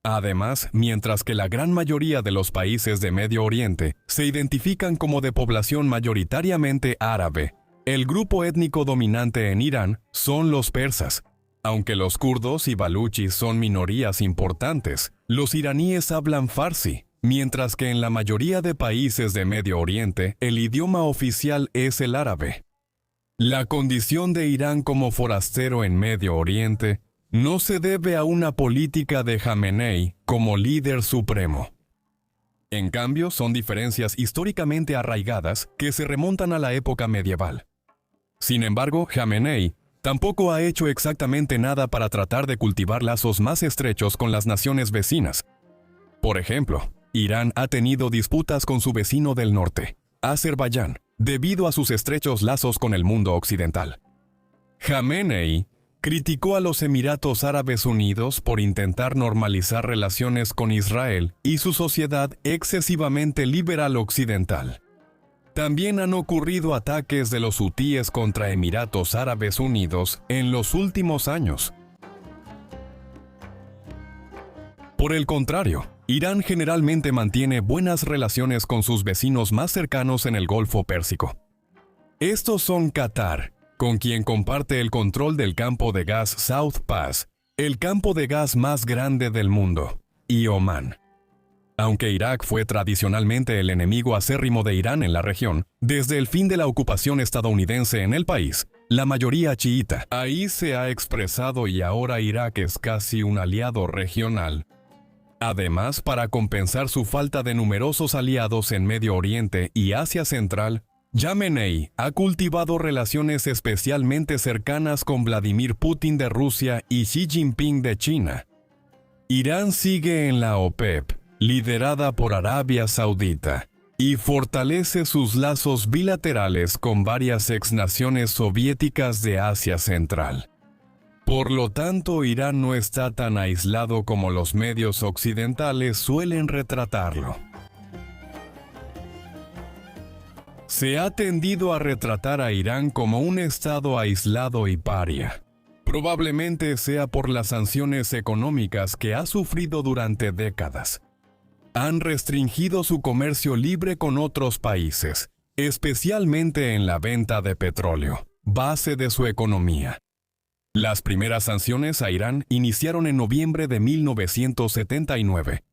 Además, mientras que la gran mayoría de los países de Medio Oriente se identifican como de población mayoritariamente árabe, el grupo étnico dominante en Irán son los persas. Aunque los kurdos y baluchis son minorías importantes, los iraníes hablan farsi, mientras que en la mayoría de países de Medio Oriente el idioma oficial es el árabe. La condición de Irán como forastero en Medio Oriente no se debe a una política de Jamenei como líder supremo. En cambio, son diferencias históricamente arraigadas que se remontan a la época medieval. Sin embargo, Jamenei tampoco ha hecho exactamente nada para tratar de cultivar lazos más estrechos con las naciones vecinas. Por ejemplo, Irán ha tenido disputas con su vecino del norte, Azerbaiyán, debido a sus estrechos lazos con el mundo occidental. Jamenei criticó a los Emiratos Árabes Unidos por intentar normalizar relaciones con Israel y su sociedad excesivamente liberal occidental. También han ocurrido ataques de los hutíes contra Emiratos Árabes Unidos en los últimos años. Por el contrario, Irán generalmente mantiene buenas relaciones con sus vecinos más cercanos en el Golfo Pérsico. Estos son Qatar, con quien comparte el control del campo de gas South Pass, el campo de gas más grande del mundo, y Omán. Aunque Irak fue tradicionalmente el enemigo acérrimo de Irán en la región, desde el fin de la ocupación estadounidense en el país, la mayoría chiita ahí se ha expresado y ahora Irak es casi un aliado regional. Además, para compensar su falta de numerosos aliados en Medio Oriente y Asia Central, Jamenei ha cultivado relaciones especialmente cercanas con Vladimir Putin de Rusia y Xi Jinping de China. Irán sigue en la OPEP, liderada por Arabia Saudita, y fortalece sus lazos bilaterales con varias exnaciones soviéticas de Asia Central. Por lo tanto, Irán no está tan aislado como los medios occidentales suelen retratarlo. Se ha tendido a retratar a Irán como un estado aislado y paria. Probablemente sea por las sanciones económicas que ha sufrido durante décadas. Han restringido su comercio libre con otros países, especialmente en la venta de petróleo, base de su economía. Las primeras sanciones a Irán iniciaron en noviembre de 1979.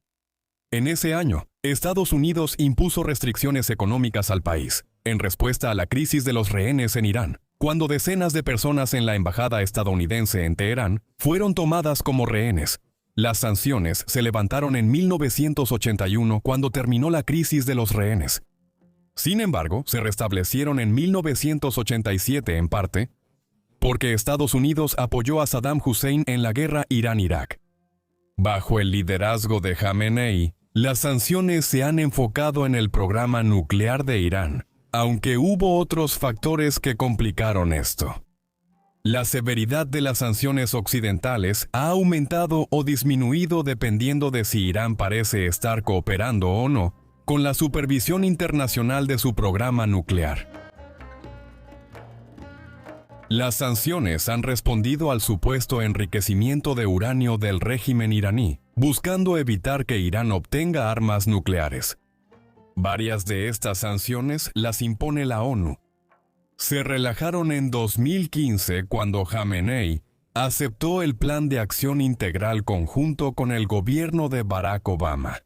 En ese año, Estados Unidos impuso restricciones económicas al país, en respuesta a la crisis de los rehenes en Irán, cuando decenas de personas en la embajada estadounidense en Teherán fueron tomadas como rehenes. Las sanciones se levantaron en 1981 cuando terminó la crisis de los rehenes. Sin embargo, se restablecieron en 1987 en parte porque Estados Unidos apoyó a Saddam Hussein en la guerra Irán-Irak. Bajo el liderazgo de Jamenei, las sanciones se han enfocado en el programa nuclear de Irán, aunque hubo otros factores que complicaron esto. La severidad de las sanciones occidentales ha aumentado o disminuido dependiendo de si Irán parece estar cooperando o no con la supervisión internacional de su programa nuclear. Las sanciones han respondido al supuesto enriquecimiento de uranio del régimen iraní, buscando evitar que Irán obtenga armas nucleares. Varias de estas sanciones las impone la ONU. Se relajaron en 2015 cuando Jamenei aceptó el Plan de Acción Integral conjunto con el gobierno de Barack Obama.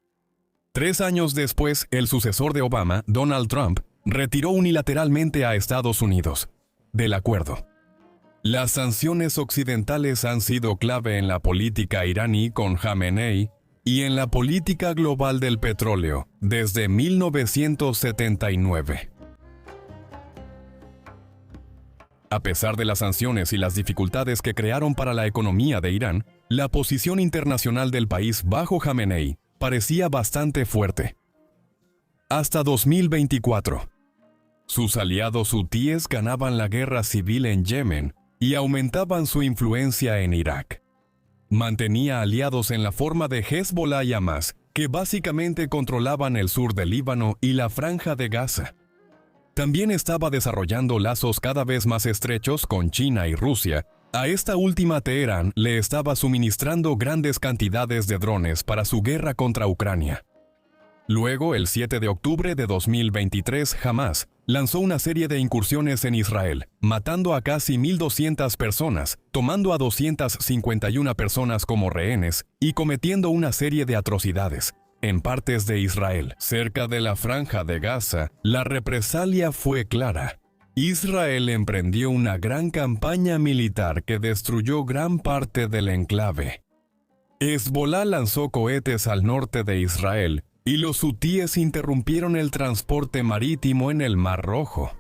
3 años después, el sucesor de Obama, Donald Trump, retiró unilateralmente a Estados Unidos del acuerdo. Las sanciones occidentales han sido clave en la política iraní con Jamenei y en la política global del petróleo desde 1979. A pesar de las sanciones y las dificultades que crearon para la economía de Irán, la posición internacional del país bajo Jamenei parecía bastante fuerte. Hasta 2024. Sus aliados hutíes ganaban la guerra civil en Yemen y aumentaban su influencia en Irak. Mantenía aliados en la forma de Hezbollah y Hamas, que básicamente controlaban el sur del Líbano y la Franja de Gaza. También estaba desarrollando lazos cada vez más estrechos con China y Rusia. A esta última Teherán le estaba suministrando grandes cantidades de drones para su guerra contra Ucrania. Luego, el 7 de octubre de 2023, Hamas lanzó una serie de incursiones en Israel, matando a casi 1.200 personas, tomando a 251 personas como rehenes y cometiendo una serie de atrocidades. En partes de Israel, cerca de la Franja de Gaza, la represalia fue clara. Israel emprendió una gran campaña militar que destruyó gran parte del enclave. Hezbollah lanzó cohetes al norte de Israel y los hutíes interrumpieron el transporte marítimo en el Mar Rojo.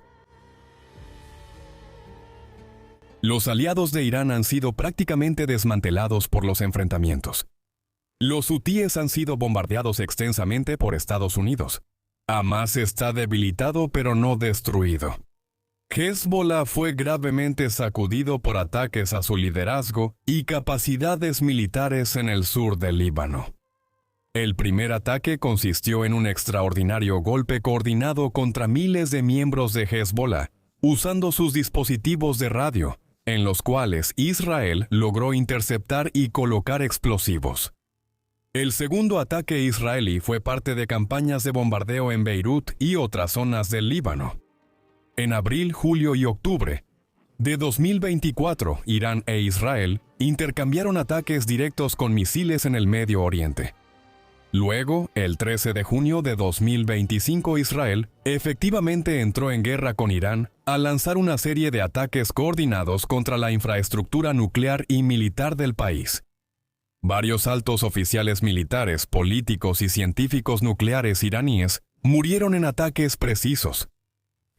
Los aliados de Irán han sido prácticamente desmantelados por los enfrentamientos. Los hutíes han sido bombardeados extensamente por Estados Unidos. Hamas está debilitado pero no destruido. Hezbollah fue gravemente sacudido por ataques a su liderazgo y capacidades militares en el sur del Líbano. El primer ataque consistió en un extraordinario golpe coordinado contra miles de miembros de Hezbollah, usando sus dispositivos de radio, en los cuales Israel logró interceptar y colocar explosivos. El segundo ataque israelí fue parte de campañas de bombardeo en Beirut y otras zonas del Líbano. En abril, julio y octubre de 2024, Irán e Israel intercambiaron ataques directos con misiles en el Medio Oriente. Luego, el 13 de junio de 2025, Israel efectivamente entró en guerra con Irán al lanzar una serie de ataques coordinados contra la infraestructura nuclear y militar del país. Varios altos oficiales militares, políticos y científicos nucleares iraníes murieron en ataques precisos.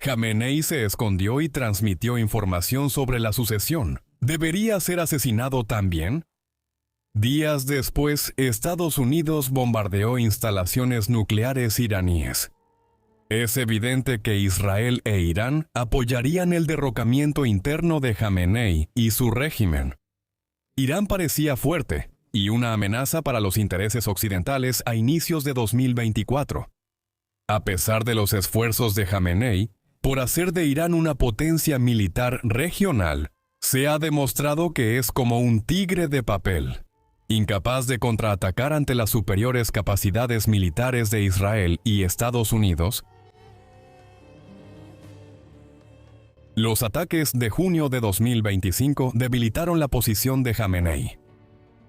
Jamenei se escondió y transmitió información sobre la sucesión. ¿Debería ser asesinado también? Días después, Estados Unidos bombardeó instalaciones nucleares iraníes. Es evidente que Israel e Irán apoyarían el derrocamiento interno de Jamenei y su régimen. Irán parecía fuerte y una amenaza para los intereses occidentales a inicios de 2024. A pesar de los esfuerzos de Jamenei por hacer de Irán una potencia militar regional, se ha demostrado que es como un tigre de papel, incapaz de contraatacar ante las superiores capacidades militares de Israel y Estados Unidos. Los ataques de junio de 2025 debilitaron la posición de Jamenei.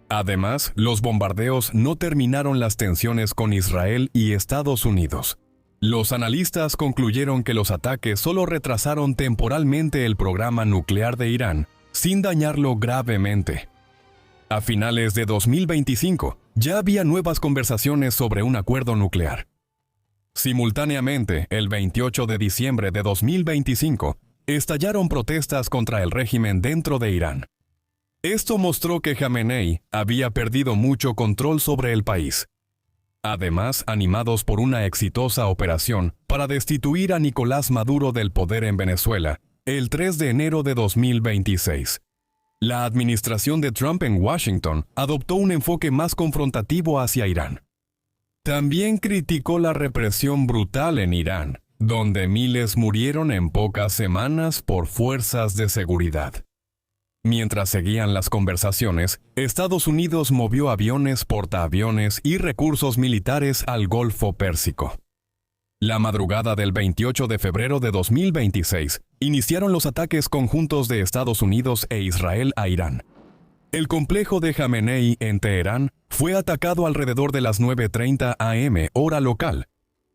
Además, los bombardeos no terminaron las tensiones con Israel y Estados Unidos. Los analistas concluyeron que los ataques solo retrasaron temporalmente el programa nuclear de Irán, sin dañarlo gravemente. A finales de 2025, ya había nuevas conversaciones sobre un acuerdo nuclear. Simultáneamente, el 28 de diciembre de 2025, estallaron protestas contra el régimen dentro de Irán. Esto mostró que Jamenei había perdido mucho control sobre el país. Además, animados por una exitosa operación para destituir a Nicolás Maduro del poder en Venezuela, el 3 de enero de 2026, la administración de Trump en Washington adoptó un enfoque más confrontativo hacia Irán. También criticó la represión brutal en Irán, donde miles murieron en pocas semanas por fuerzas de seguridad. Mientras seguían las conversaciones, Estados Unidos movió aviones, portaaviones y recursos militares al Golfo Pérsico. La madrugada del 28 de febrero de 2026, iniciaron los ataques conjuntos de Estados Unidos e Israel a Irán. El complejo de Jamenei en Teherán fue atacado alrededor de las 9:30 am, hora local,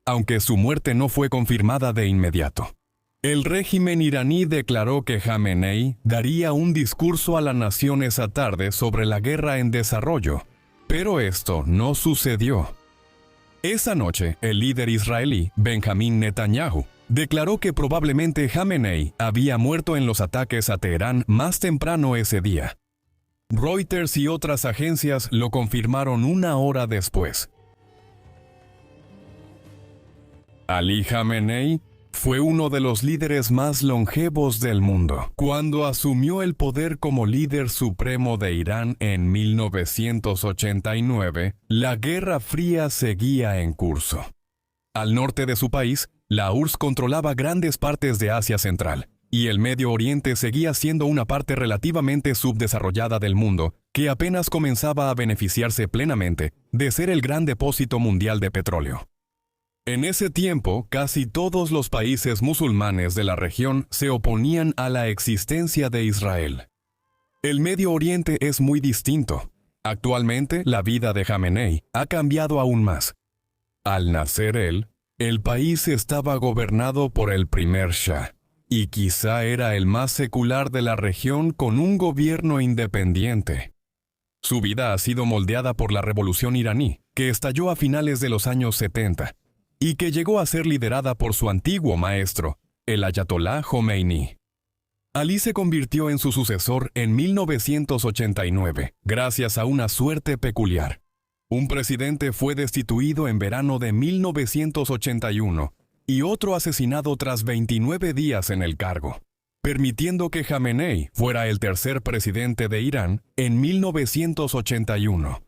aunque su muerte no fue confirmada de inmediato. El régimen iraní declaró que Jamenei daría un discurso a la nación esa tarde sobre la guerra en desarrollo, pero esto no sucedió. Esa noche, el líder israelí, Benjamín Netanyahu, declaró que probablemente Jamenei había muerto en los ataques a Teherán más temprano ese día. Reuters y otras agencias lo confirmaron una hora después. Ali Jamenei fue uno de los líderes más longevos del mundo. Cuando asumió el poder como líder supremo de Irán en 1989, la Guerra Fría seguía en curso. Al norte de su país, la URSS controlaba grandes partes de Asia Central, y el Medio Oriente seguía siendo una parte relativamente subdesarrollada del mundo, que apenas comenzaba a beneficiarse plenamente de ser el gran depósito mundial de petróleo. En ese tiempo, casi todos los países musulmanes de la región se oponían a la existencia de Israel. El Medio Oriente es muy distinto. Actualmente, la vida de Jamenei ha cambiado aún más. Al nacer él, el país estaba gobernado por el primer Shah, y quizá era el más secular de la región con un gobierno independiente. Su vida ha sido moldeada por la revolución iraní, que estalló a finales de los años 70, y que llegó a ser liderada por su antiguo maestro, el Ayatolá Jomeini. Ali se convirtió en su sucesor en 1989, gracias a una suerte peculiar. Un presidente fue destituido en verano de 1981 y otro asesinado tras 29 días en el cargo, permitiendo que Jamenei fuera el tercer presidente de Irán en 1981.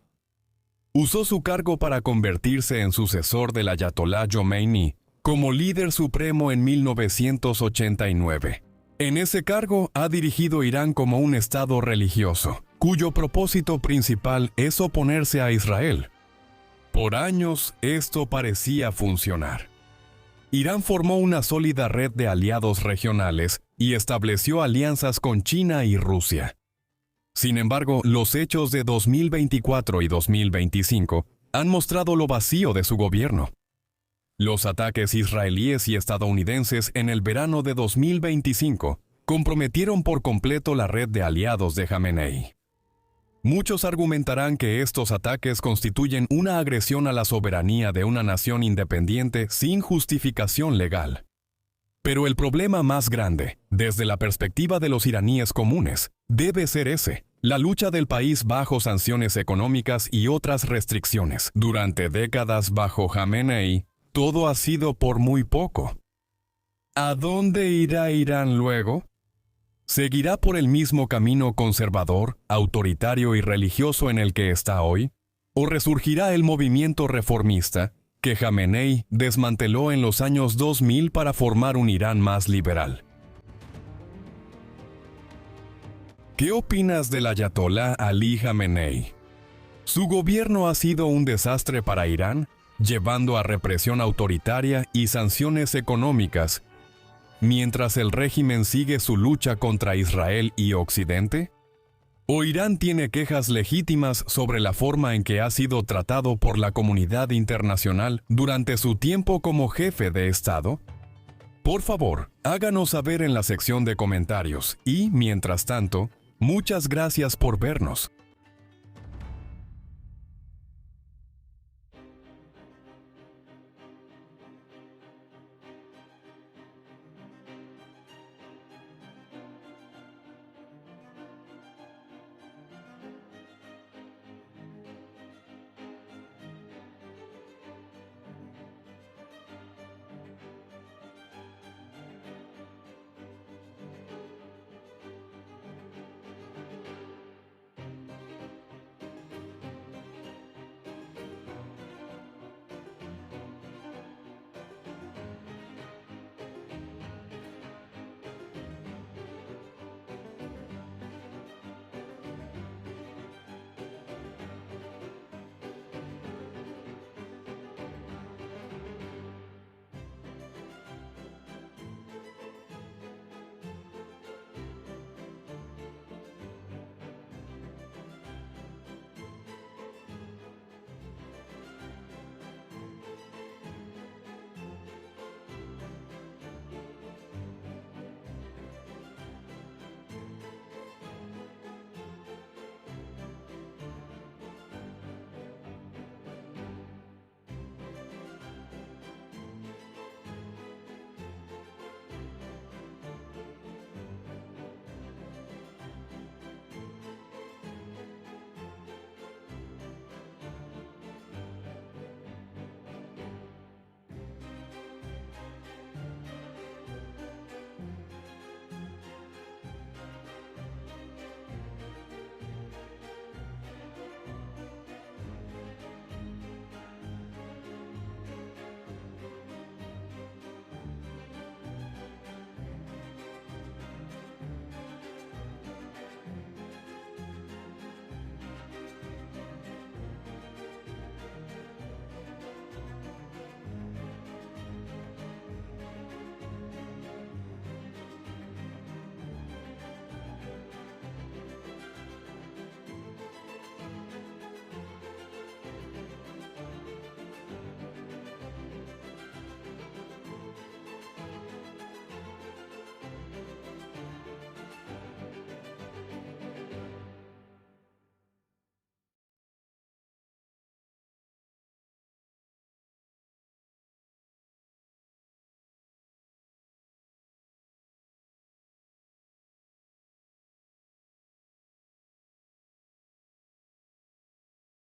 usó su cargo para convertirse en sucesor del ayatolá Jomeini como líder supremo en 1989. En ese cargo ha dirigido Irán como un estado religioso, cuyo propósito principal es oponerse a Israel. Por años, esto parecía funcionar. Irán formó una sólida red de aliados regionales y estableció alianzas con China y Rusia. Sin embargo, los hechos de 2024 y 2025 han mostrado lo vacío de su gobierno. Los ataques israelíes y estadounidenses en el verano de 2025 comprometieron por completo la red de aliados de Jamenei. Muchos argumentarán que estos ataques constituyen una agresión a la soberanía de una nación independiente sin justificación legal. Pero el problema más grande, desde la perspectiva de los iraníes comunes, debe ser ese: la lucha del país bajo sanciones económicas y otras restricciones. Durante décadas bajo Jamenei, todo ha sido por muy poco. ¿A dónde irá Irán luego? ¿Seguirá por el mismo camino conservador, autoritario y religioso en el que está hoy? ¿O resurgirá el movimiento reformista que Jamenei desmanteló en los años 2000 para formar un Irán más liberal? ¿Qué opinas del ayatolá Ali Jamenei? Su gobierno ha sido un desastre para Irán, llevando a represión autoritaria y sanciones económicas, mientras el régimen sigue su lucha contra Israel y Occidente? ¿O Irán tiene quejas legítimas sobre la forma en que ha sido tratado por la comunidad internacional durante su tiempo como jefe de Estado? Por favor, háganos saber en la sección de comentarios y, mientras tanto, muchas gracias por vernos.